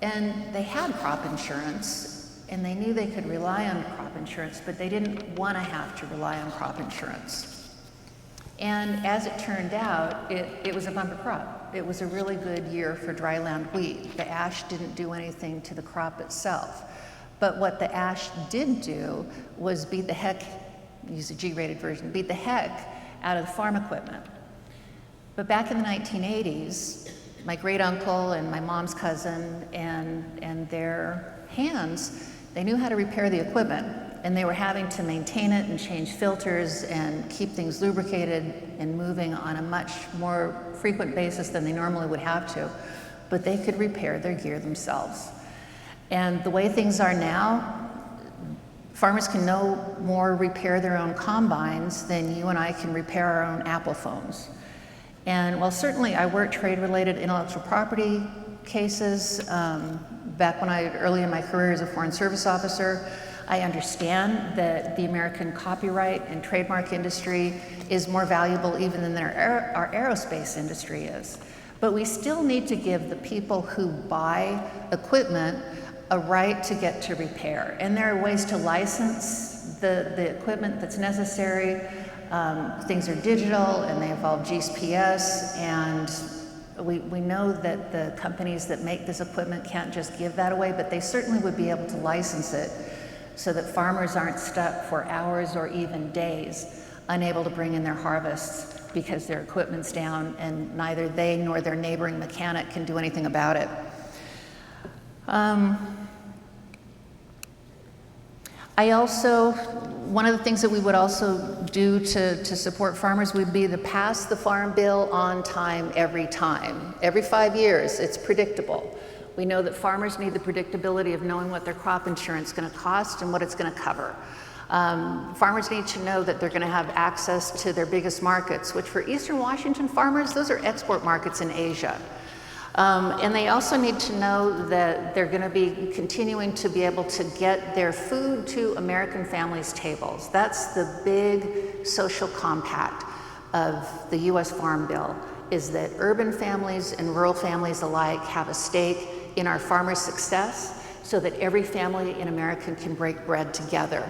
Speaker 5: And they had crop insurance, and they knew they could rely on crop insurance, but they didn't want to have to rely on crop insurance. And as it turned out, it was a bumper crop. it was a really good year for dryland wheat. The ash didn't do anything to the crop itself. But what the ash did do was beat the heck, use a G-rated version, beat the heck out of the farm equipment. But back in the 1980s, my great uncle and my mom's cousin and their hands, they knew how to repair the equipment, and they were having to maintain it and change filters and keep things lubricated and moving on a much more frequent basis than they normally would have to. But they could repair their gear themselves. And the way things are now, farmers can no more repair their own combines than you and I can repair our own Apple phones. And while certainly I worked trade-related intellectual property cases back when early in my career as a Foreign Service officer, I understand that the American copyright and trademark industry is more valuable even than our aerospace industry is. But we still need to give the people who buy equipment a right to get to repair. And there are ways to license the equipment that's necessary. Things are digital and they involve GPS, and we know that the companies that make this equipment can't just give that away, but they certainly would be able to license it so that farmers aren't stuck for hours or even days unable to bring in their harvests because their equipment's down and neither they nor their neighboring mechanic can do anything about it. One of the things that we would also do to support farmers would be to pass the farm bill on time. Every 5 years, it's predictable. We know that farmers need the predictability of knowing what their crop insurance is going to cost and what it's going to cover. Farmers need to know that they're going to have access to their biggest markets, which for Eastern Washington farmers, those are export markets in Asia. And they also need to know that they're going to be continuing to be able to get their food to American families' tables. That's the big social compact of the U.S. Farm Bill, is that urban families and rural families alike have a stake in our farmers' success so that every family in America can break bread together.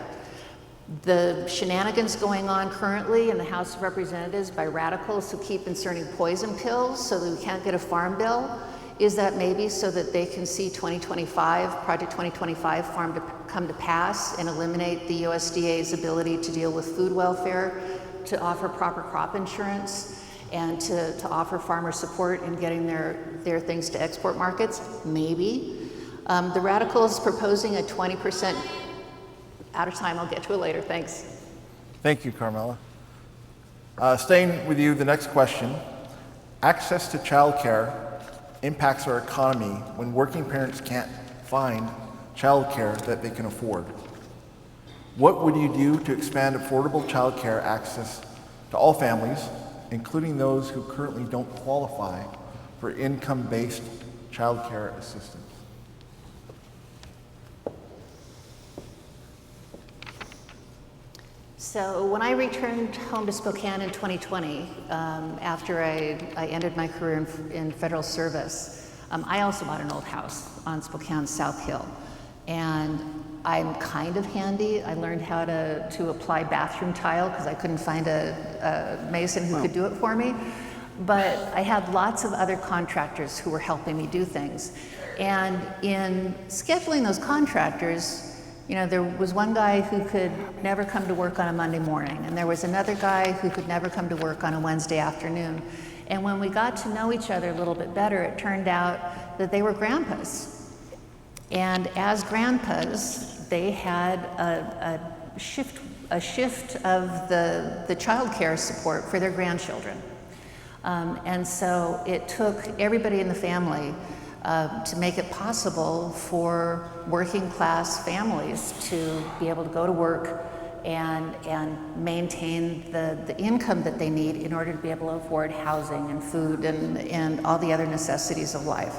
Speaker 5: The shenanigans going on currently in the House of Representatives by radicals who keep inserting poison pills so that we can't get a farm bill, is that maybe so that they can see 2025, Project 2025 farm to come to pass and eliminate the USDA's ability to deal with food welfare, to offer proper crop insurance, and to offer farmer support in getting their things to export markets? Maybe. The radicals proposing a 20%. Out of time, I'll get to it later, thanks.
Speaker 3: Thank you, Carmela. Staying with you, the next question. Access to childcare impacts our economy when working parents can't find childcare that they can afford. What would you do to expand affordable childcare access to all families, including those who currently don't qualify for income-based childcare assistance?
Speaker 5: So when I returned home to Spokane in 2020, after I ended my career in federal service, I also bought an old house on Spokane's South Hill. And I'm kind of handy. I learned how to apply bathroom tile because I couldn't find a mason who could do it for me. But I had lots of other contractors who were helping me do things. And in scheduling those contractors, you know, there was one guy who could never come to work on a Monday morning, and there was another guy who could never come to work on a Wednesday afternoon. And when we got to know each other a little bit better, it turned out that they were grandpas. And as grandpas, they had a shift of the child care support for their grandchildren. And so it took everybody in the family to make it possible for working class families to be able to go to work and maintain the income that they need in order to be able to afford housing and food and all the other necessities of life.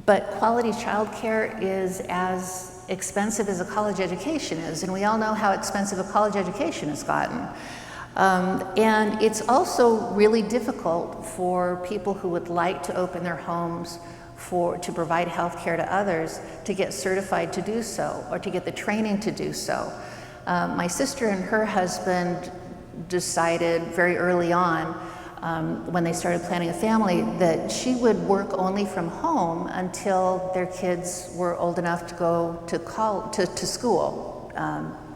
Speaker 5: But quality childcare is as expensive as a college education is, and we all know how expensive a college education has gotten. And it's also really difficult for people who would like to open their homes to provide health care to others to get certified to do so or to get the training to do so. My sister and her husband decided very early on when they started planning a family, that she would work only from home until their kids were old enough to go to school,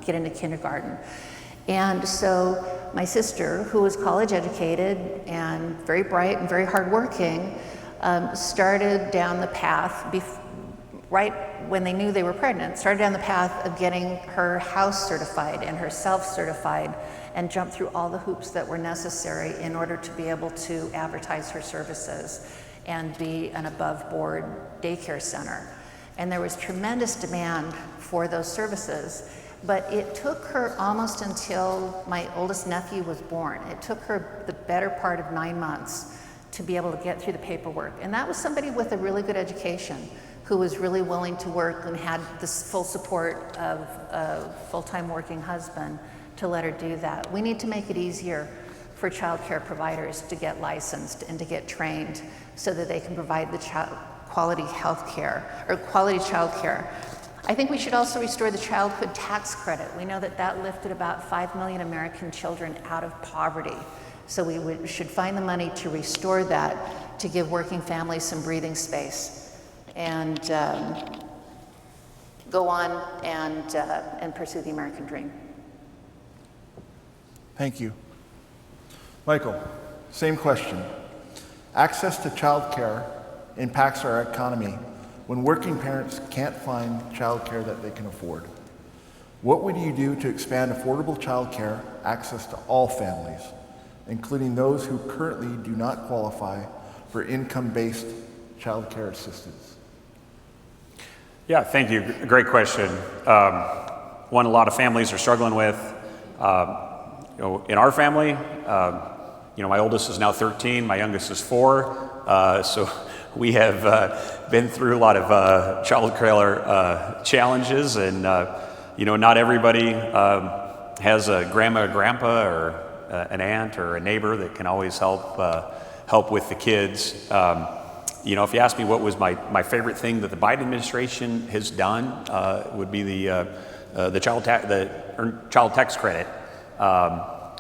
Speaker 5: get into kindergarten. And so my sister, who was college educated and very bright and very hardworking, started down the path, right when they knew they were pregnant, started down the path of getting her house certified and herself certified, and jumped through all the hoops that were necessary in order to be able to advertise her services and be an above board daycare center. And there was tremendous demand for those services, but it took her almost until my oldest nephew was born. It took her the better part of 9 months to be able to get through the paperwork. And that was somebody with a really good education who was really willing to work and had the full support of a full-time working husband to let her do that. We need to make it easier for child care providers to get licensed and to get trained so that they can provide the quality health care or quality child care. I think we should also restore the childhood tax credit. We know that that lifted about 5 million American children out of poverty. So we should find the money to restore that, to give working families some breathing space, and go on and pursue the American dream.
Speaker 3: Thank you. Michael, same question. Access to childcare impacts our economy when working parents can't find childcare that they can afford. What would you do to expand affordable childcare access to all families, including those who currently do not qualify for income-based childcare assistance?
Speaker 1: Yeah, thank you. Great question. One a lot of families are struggling with. In our family, my oldest is now 13, my youngest is 4, so we have been through a lot of child care challenges, and not everybody has a grandma or grandpa or an aunt or a neighbor that can always help with the kids. If you ask me what was my favorite thing that the Biden administration has done, would be the child tax credit.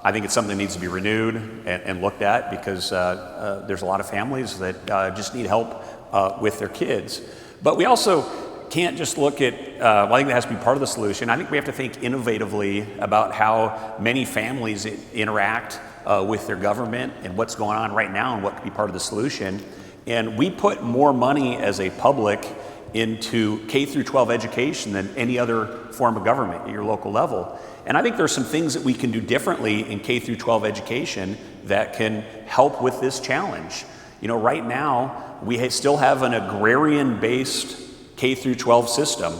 Speaker 1: I think it's something that needs to be renewed and looked at, because there's a lot of families that just need help with their kids. But we also can't just look at, I think that has to be part of the solution. I think we have to think innovatively about how many families interact with their government and what's going on right now and what could be part of the solution. And we put more money as a public into K through 12 education than any other form of government at your local level. And I think there's some things that we can do differently in K through 12 education that can help with this challenge. Right now, we still have an agrarian-based K through 12 system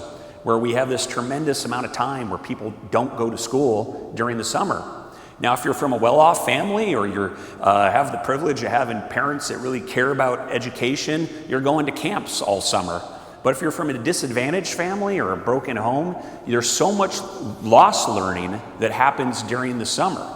Speaker 1: where we have this tremendous amount of time where people don't go to school during the summer. Now, if you're from a well-off family, or you have the privilege of having parents that really care about education, you're going to camps all summer. But if you're from a disadvantaged family or a broken home, there's so much lost learning that happens during the summer.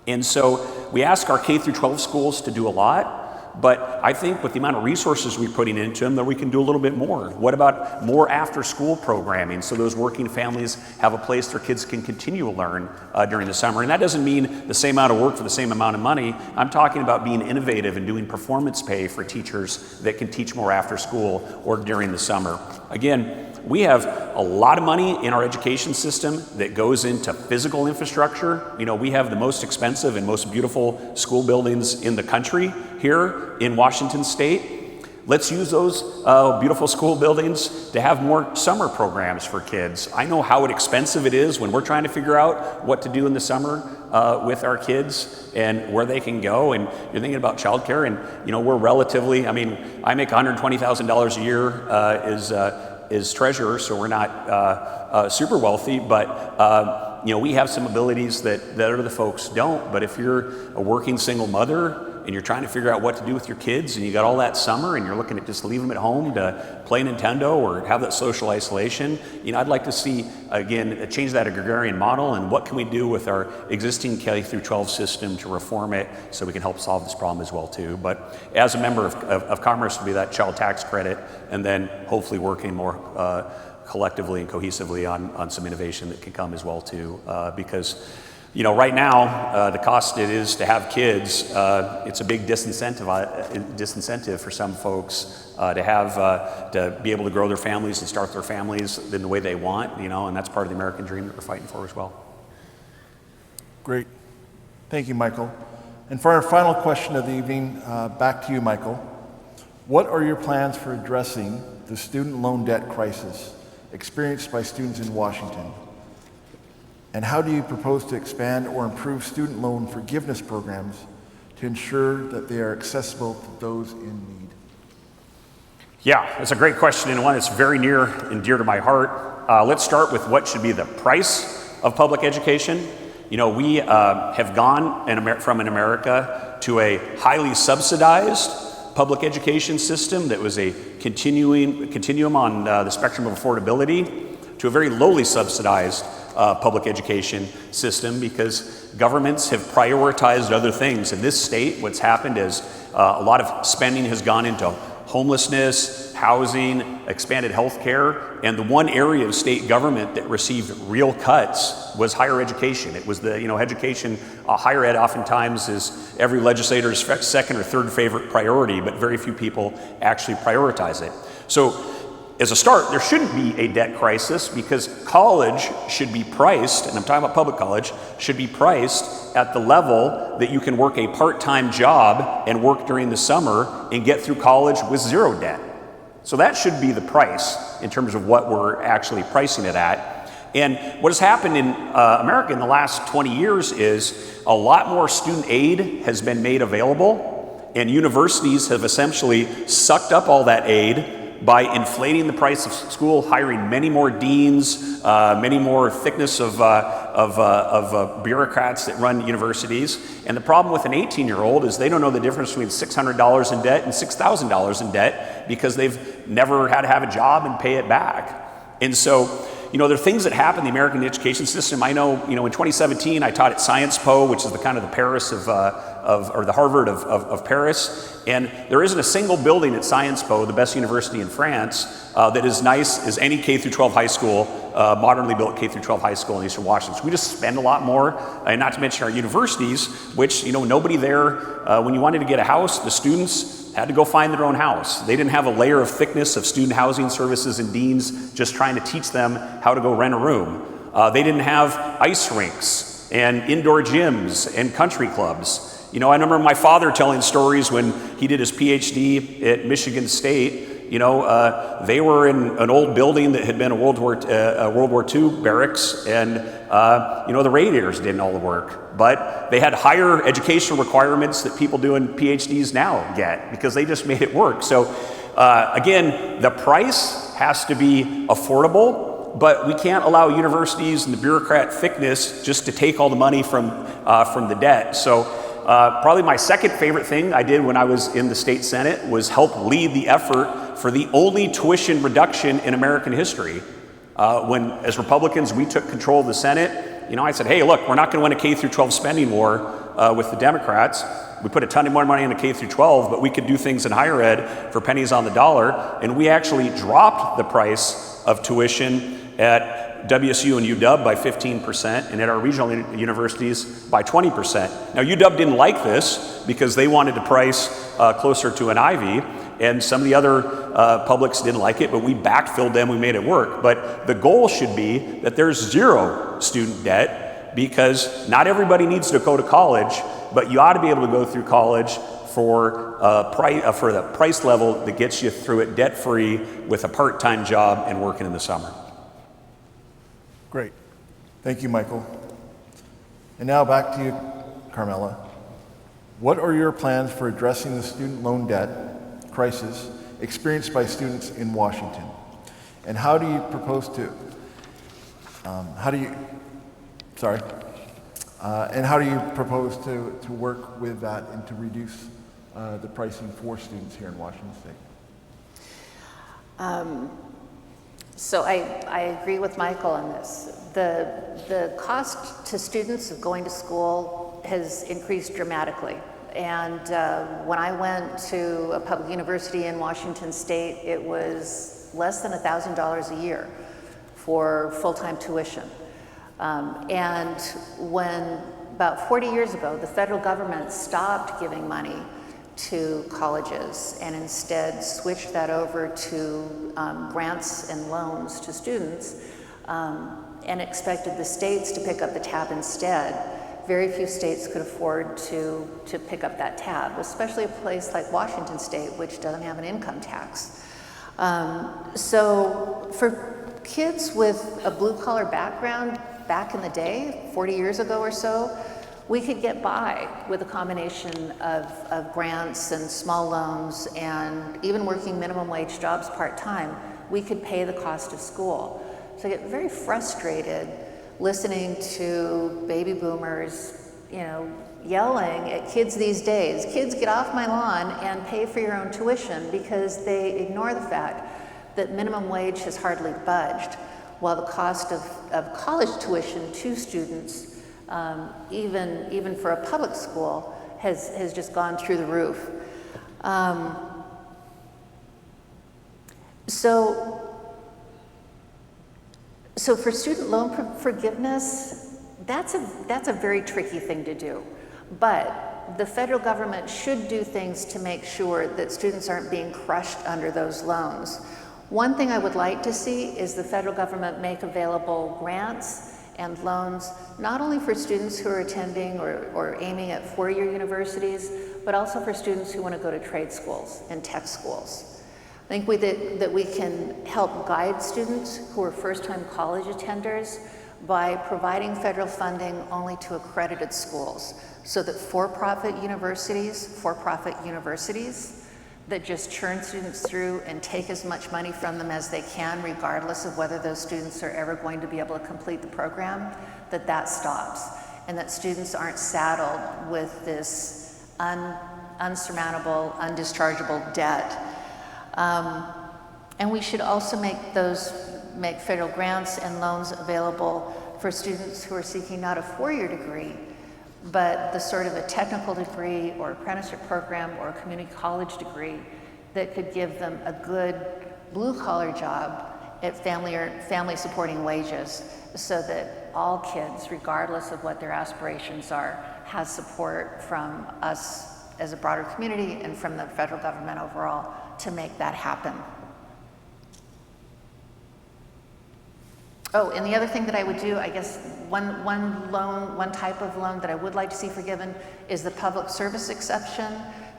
Speaker 1: And so we ask our K through 12 schools to do a lot, but I think with the amount of resources we're putting into them, that we can do a little bit more. What about more after-school programming so those working families have a place their kids can continue to learn during the summer? And that doesn't mean the same amount of work for the same amount of money. I'm talking about being innovative and doing performance pay for teachers that can teach more after school or during the summer. Again, we have a lot of money in our education system that goes into physical infrastructure. We have the most expensive and most beautiful school buildings in the country here in Washington State. Let's use those beautiful school buildings to have more summer programs for kids. I know how expensive it is when we're trying to figure out what to do in the summer with our kids and where they can go. And you're thinking about childcare, and we're relatively, I make $120,000 a year is treasurer, so we're not super wealthy, but we have some abilities that other folks don't. But if you're a working single mother and you're trying to figure out what to do with your kids, and you got all that summer, and you're looking at just leave them at home to play Nintendo or have that social isolation, I'd like to see, again, change that agrarian model, and what can we do with our existing K through 12 system to reform it so we can help solve this problem as well too. But as a member of Commerce, would be that child tax credit, and then hopefully working more collectively and cohesively on some innovation that can come as well too, because Right now, the cost it is to have kids, it's a big disincentive for some folks to be able to grow their families and start their families in the way they want, and that's part of the American dream that we're fighting for as well.
Speaker 3: Great. Thank you, Michael. And for our final question of the evening, back to you, Michael. What are your plans for addressing the student loan debt crisis experienced by students in Washington? And how do you propose to expand or improve student loan forgiveness programs to ensure that they are accessible to those in need?
Speaker 1: Yeah, that's a great question and one that's very near and dear to my heart. Let's start with what should be the price of public education. We have gone from an America to a highly subsidized public education system that was a continuum on the spectrum of affordability to a very lowly subsidized public education system because governments have prioritized other things. In this state, what's happened is a lot of spending has gone into homelessness, housing, expanded health care, and the one area of state government that received real cuts was higher education. It was the, education, higher ed oftentimes is every legislator's second or third favorite priority, but very few people actually prioritize it. So as a start, there shouldn't be a debt crisis because college should be priced, and I'm talking about public college, should be priced at the level that you can work a part-time job and work during the summer and get through college with zero debt. So that should be the price in terms of what we're actually pricing it at. And what has happened in America in the last 20 years is a lot more student aid has been made available, and universities have essentially sucked up all that aid by inflating the price of school, hiring many more deans, many more thickness of bureaucrats that run universities. And the problem with an 18-year-old is they don't know the difference between $600 in debt and $6,000 in debt because they've never had to have a job and pay it back. And so, there are things that happen in the American education system. I know, in 2017, I taught at Sciences Po, which is the kind of the Paris or the Harvard of Paris. And there isn't a single building at Sciences Po, the best university in France, that is nice as any K through 12 high school, modernly built K through 12 high school in Eastern Washington. So we just spend a lot more, and not to mention our universities, which, nobody there, when you wanted to get a house, the students had to go find their own house. They didn't have a layer of thickness of student housing services and deans just trying to teach them how to go rent a room. They didn't have ice rinks and indoor gyms and country clubs. I remember my father telling stories when he did his PhD at Michigan State. They were in an old building that had been a World War II barracks, and the radiators did all the work. But they had higher educational requirements that people doing PhDs now get because they just made it work. So again, the price has to be affordable, but we can't allow universities and the bureaucrat thickness just to take all the money from the debt. So probably my second favorite thing I did when I was in the state Senate was help lead the effort for the only tuition reduction in American history. When, as Republicans, we took control of the Senate, I said, hey, look, we're not going to win a K through 12 spending war with the Democrats. We put a ton of more money into K through 12, but we could do things in higher ed for pennies on the dollar. And we actually dropped the price of tuition at WSU and UW by 15%, and at our regional universities by 20%. Now, UW didn't like this because they wanted to price closer to an Ivy, and some of the other publics didn't like it, but we backfilled them, we made it work. But the goal should be that there's zero student debt because not everybody needs to go to college, but you ought to be able to go through college for the price level that gets you through it debt-free with a part-time job and working in the summer.
Speaker 3: Great. Thank you, Michael. And now back to you, Carmela. What are your plans for addressing the student loan debt crisis experienced by students in Washington? And how do you propose to, work with that and to reduce the pricing for students here in Washington State?
Speaker 5: So I agree with Michael on this. The cost to students of going to school has increased dramatically. And when I went to a public university in Washington State, it was less than $1,000 a year for full-time tuition. And when about 40 years ago, the federal government stopped giving money to colleges and instead switched that over to grants and loans to students, and expected the states to pick up the tab instead. Very few states could afford to pick up that tab, especially a place like Washington State, which doesn't have an income tax. So for kids with a blue-collar background back in the day, 40 years ago or so, we could get by with a combination of grants and small loans and even working minimum wage jobs part-time. We could pay the cost of school. So I get very frustrated listening to baby boomers, yelling at kids these days, kids, get off my lawn and pay for your own tuition, because they ignore the fact that minimum wage has hardly budged, while the cost of college tuition to students, even for a public school, has just gone through the roof. So for student loan forgiveness, that's a very tricky thing to do. But the federal government should do things to make sure that students aren't being crushed under those loans. One thing I would like to see is the federal government make available grants and loans, not only for students who are attending or aiming at four-year universities, but also for students who want to go to trade schools and tech schools. I think that we can help guide students who are first-time college attenders by providing federal funding only to accredited schools, so that for-profit universities that just churn students through and take as much money from them as they can, regardless of whether those students are ever going to be able to complete the program, that stops, and that students aren't saddled with this unsurmountable, undischargeable debt. And we should also make federal grants and loans available for students who are seeking not a four-year degree, but the sort of a technical degree or apprenticeship program or a community college degree that could give them a good blue-collar job at family supporting wages, so that all kids, regardless of what their aspirations are, has support from us as a broader community and from the federal government overall to make that happen. Oh, and the other thing that I would do, I guess, one type of loan that I would like to see forgiven is the public service exception.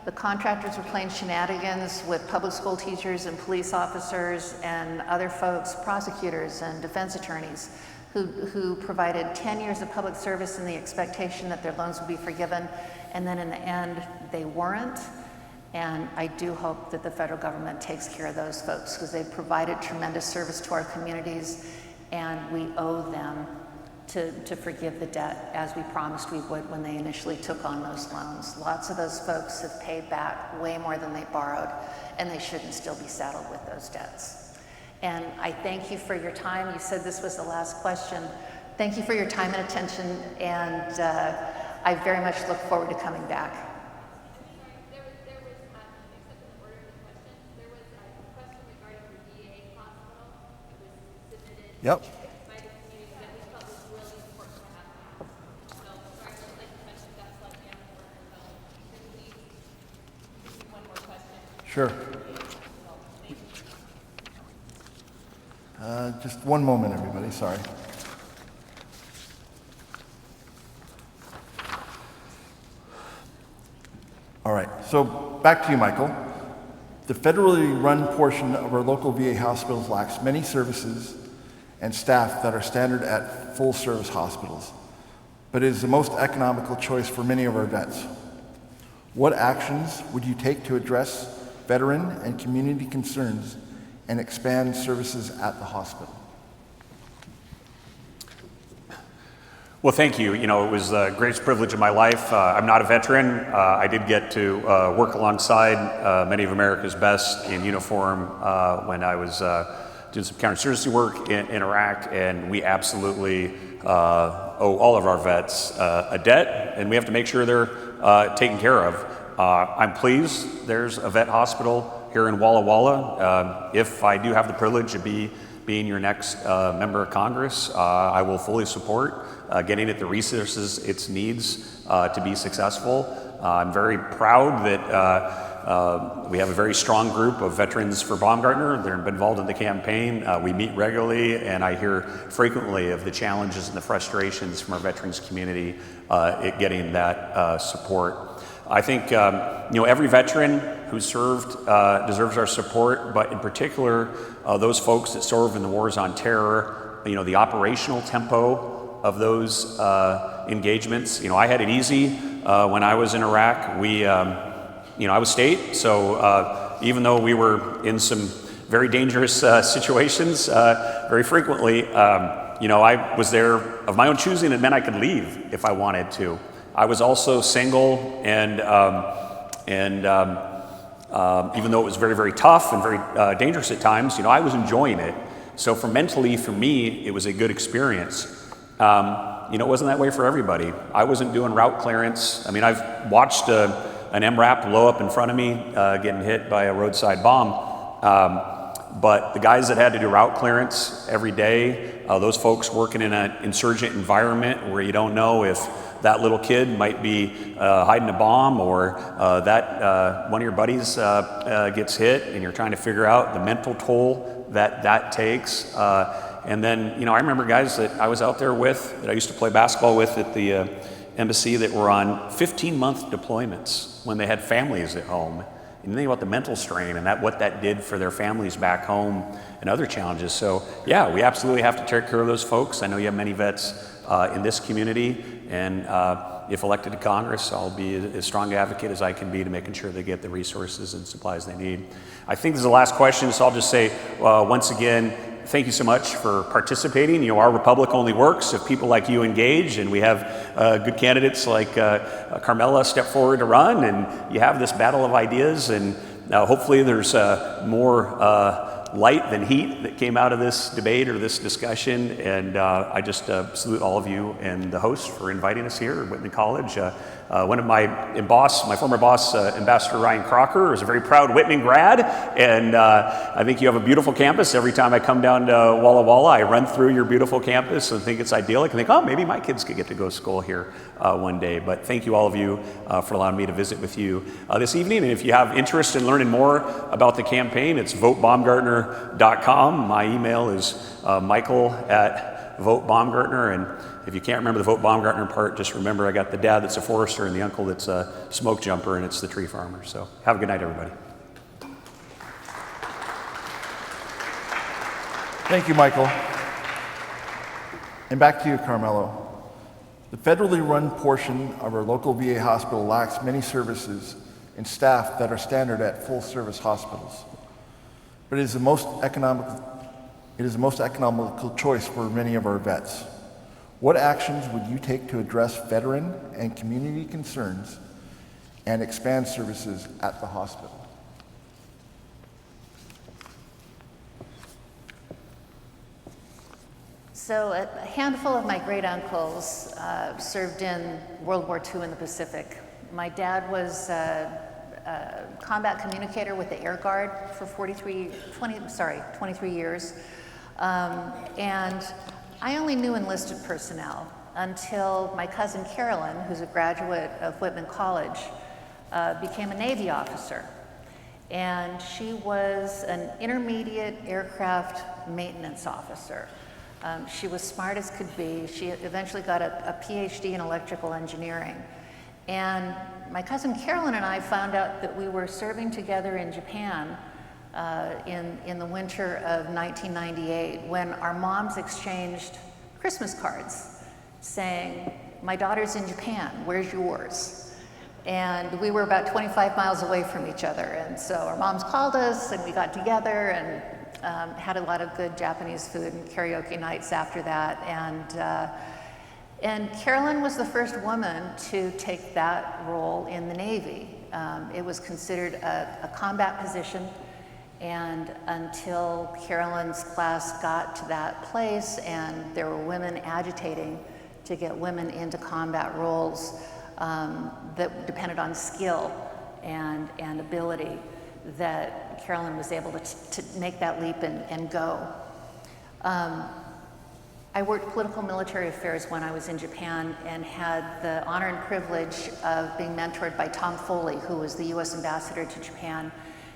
Speaker 5: The contractors were playing shenanigans with public school teachers and police officers and other folks, prosecutors and defense attorneys, who provided 10 years of public service in the expectation that their loans would be forgiven, and then in the end, they weren't. And I do hope that the federal government takes care of those folks, because they've provided tremendous service to our communities, and we owe them to forgive the debt, as we promised we would when they initially took on those loans. Lots of those folks have paid back way more than they borrowed, and they shouldn't still be saddled with those debts. And I thank you for your time. You said this was the last question. Thank you for your time and attention, and I very much look forward to coming back.
Speaker 3: Yep. Sure. Just one moment, everybody, sorry. All right, so back to you, Michael. The federally run portion of our local VA hospitals lacks many services and staff that are standard at full-service hospitals, but it is the most economical choice for many of our vets. What actions would you take to address veteran and community concerns and expand services at the hospital?
Speaker 1: Well, thank you. It was the greatest privilege of my life. I'm not a veteran. I did get to work alongside many of America's best in uniform when I was doing some counterinsurgency work in Iraq, and we absolutely owe all of our vets a debt, and we have to make sure they're taken care of. I'm pleased there's a vet hospital here in Walla Walla. If I do have the privilege to be being your next member of Congress. I will fully support getting it the resources it needs to be successful. I'm very proud that we have a very strong group of veterans for Baumgartner. They've been involved in the campaign. We meet regularly, and I hear frequently of the challenges and the frustrations from our veterans community at getting that support. I think every veteran who served deserves our support, but in particular, those folks that serve in the wars on terror, the operational tempo of those engagements. I had it easy when I was in Iraq. I was state, so even though we were in some very dangerous situations very frequently, I was there of my own choosing. It meant I could leave if I wanted to. I was also single, and even though it was very, very tough and very dangerous at times, I was enjoying it. So for me, it was a good experience. It wasn't that way for everybody. I wasn't doing route clearance. I mean, I've watched an MRAP blow up in front of me, getting hit by a roadside bomb. But the guys that had to do route clearance every day, those folks working in an insurgent environment where you don't know if that little kid might be hiding a bomb, or that one of your buddies gets hit, and you're trying to figure out the mental toll that takes. And then, I remember guys that I was out there with, that I used to play basketball with at the embassy, that were on 15-month deployments when they had families at home. And you think about the mental strain and what that did for their families back home and other challenges. So, yeah, we absolutely have to take care of those folks. I know you have many vets in this community, and if elected to Congress, I'll be as strong an advocate as I can be to making sure they get the resources and supplies they need. I think this is the last question, so I'll just say once again, thank you so much for participating. Our Republic only works if people like you engage, and we have good candidates like Carmela step forward to run, and you have this battle of ideas, and hopefully there's more light than heat that came out of this debate or this discussion. And I just salute all of you and the host for inviting us here at Whitman College. One of my former boss, Ambassador Ryan Crocker, is a very proud Whitman grad, and I think you have a beautiful campus. Every time I come down to Walla Walla, I run through your beautiful campus and think it's idyllic, and think, oh, maybe my kids could get to go to school here one day. But thank you, all of you, for allowing me to visit with you this evening. And if you have interest in learning more about the campaign, it's votebaumgartner.com. My email is michael@votebaumgartner, and if you can't remember the Vote Baumgartner part, just remember I got the dad that's a forester and the uncle that's a smoke jumper, and it's the tree farmer. So have a good night, everybody.
Speaker 3: Thank you, Michael. And back to you, Carmelo. The federally run portion of our local VA hospital lacks many services and staff that are standard at full-service hospitals. But it is the most economical choice for many of our vets. What actions would you take to address veteran and community concerns and expand services at the hospital?
Speaker 5: So a handful of my great uncles served in World War II in the Pacific. My dad was a combat communicator with the Air Guard for 23 years. And I only knew enlisted personnel until my cousin Carolyn, who's a graduate of Whitman College, became a Navy officer. And she was an intermediate aircraft maintenance officer. She was smart as could be. She eventually got a PhD in electrical engineering. And my cousin Carolyn and I found out that we were serving together in Japan in the winter of 1998, when our moms exchanged Christmas cards saying, "My daughter's in Japan, where's yours?" And we were about 25 miles away from each other. And so our moms called us, and we got together and had a lot of good Japanese food and karaoke nights after that. And Carolyn was the first woman to take that role in the Navy. It was considered a combat position. And until Carolyn's class got to that place and there were women agitating to get women into combat roles that depended on skill and ability, that Carolyn was able to make that leap and go. I worked political military affairs when I was in Japan and had the honor and privilege of being mentored by Tom Foley, who was the US ambassador to Japan,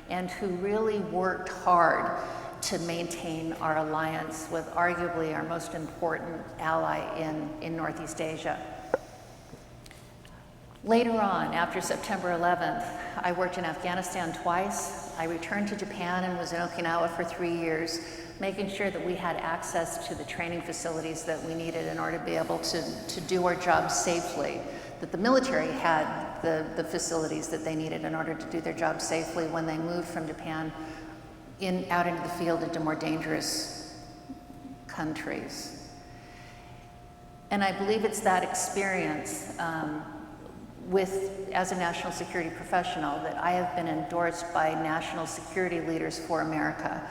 Speaker 5: and who really worked hard to maintain our alliance with arguably our most important ally in Northeast Asia. Later on, after September 11th, I worked in Afghanistan twice. I returned to Japan and was in Okinawa for 3 years, making sure that we had access to the training facilities that we needed in order to be able to do our jobs safely, that the military had the facilities that they needed in order to do their jobs safely when they moved from Japan out into the field into more dangerous countries. And I believe it's that experience as a national security professional that I have been endorsed by national security leaders for America.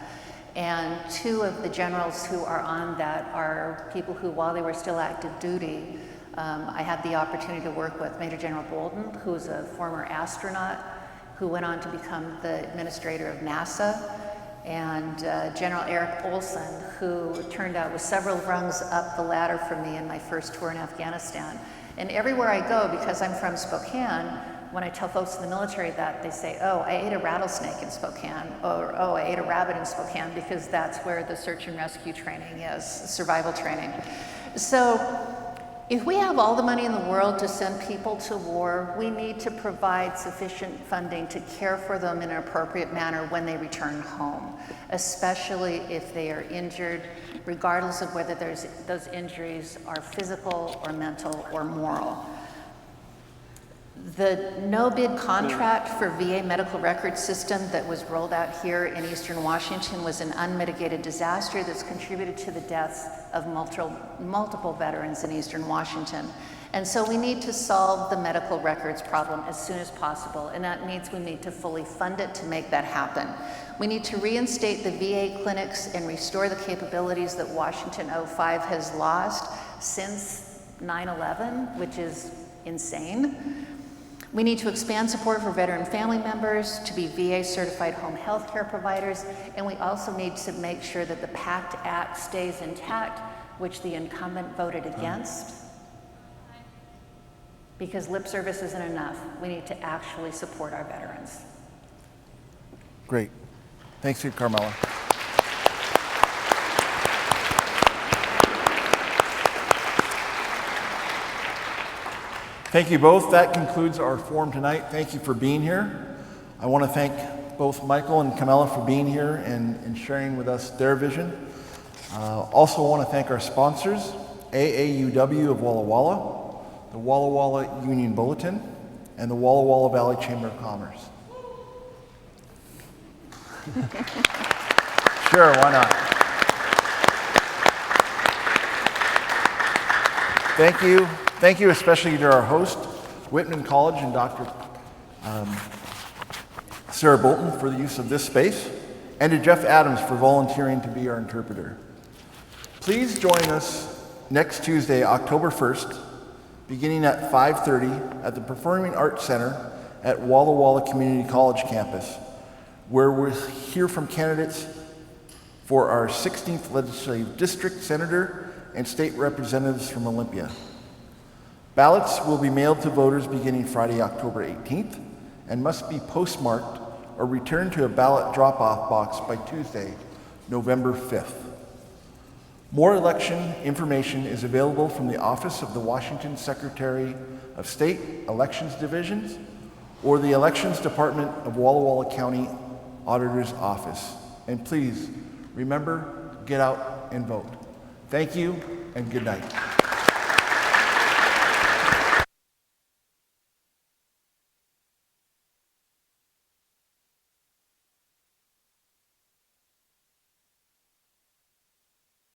Speaker 5: And two of the generals who are on that are people who, while they were still active duty, I had the opportunity to work with Major General Bolden, who's a former astronaut, who went on to become the administrator of NASA, and General Eric Olson, who turned out was several rungs up the ladder for me in my first tour in Afghanistan. And everywhere I go, because I'm from Spokane, when I tell folks in the military that, they say, oh, I ate a rattlesnake in Spokane, or oh, I ate a rabbit in Spokane, because that's where the search and rescue training is, survival training. So if we have all the money in the world to send people to war, we need to provide sufficient funding to care for them in an appropriate manner when they return home, especially if they are injured, regardless of whether those injuries are physical or mental or moral. The no-bid contract for VA medical record system that was rolled out here in Eastern Washington was an unmitigated disaster that's contributed to the deaths of multiple veterans in Eastern Washington. And so we need to solve the medical records problem as soon as possible, and that means we need to fully fund it to make that happen. We need to reinstate the VA clinics and restore the capabilities that Washington 05 has lost since 9/11, which is insane. We need to expand support for veteran family members to be VA certified home health care providers, and we also need to make sure that the PACT Act stays intact, which the incumbent voted against. Because lip service isn't enough. We need to actually support our veterans.
Speaker 3: Great. Thanks, Carmela. Thank you both. That concludes our forum tonight. Thank you for being here. I want to thank both Michael and Carmela for being here and sharing with us their vision. Also want to thank our sponsors, AAUW of Walla Walla, the Walla Walla Union Bulletin, and the Walla Walla Valley Chamber of Commerce. Sure, why not? Thank you. Thank you especially to our host, Whitman College, and Dr. Sarah Bolton for the use of this space, and to Jeff Adams for volunteering to be our interpreter. Please join us next Tuesday, October 1st, beginning at 5:30 at the Performing Arts Center at Walla Walla Community College campus, where we'll hear from candidates for our 16th Legislative District Senator and state representatives from Olympia. Ballots will be mailed to voters beginning Friday, October 18th, and must be postmarked or returned to a ballot drop-off box by Tuesday, November 5th. More election information is available from the Office of the Washington Secretary of State Elections Divisions or the Elections Department of Walla Walla County Auditor's Office. And please, remember, get out and vote. Thank you, and good night.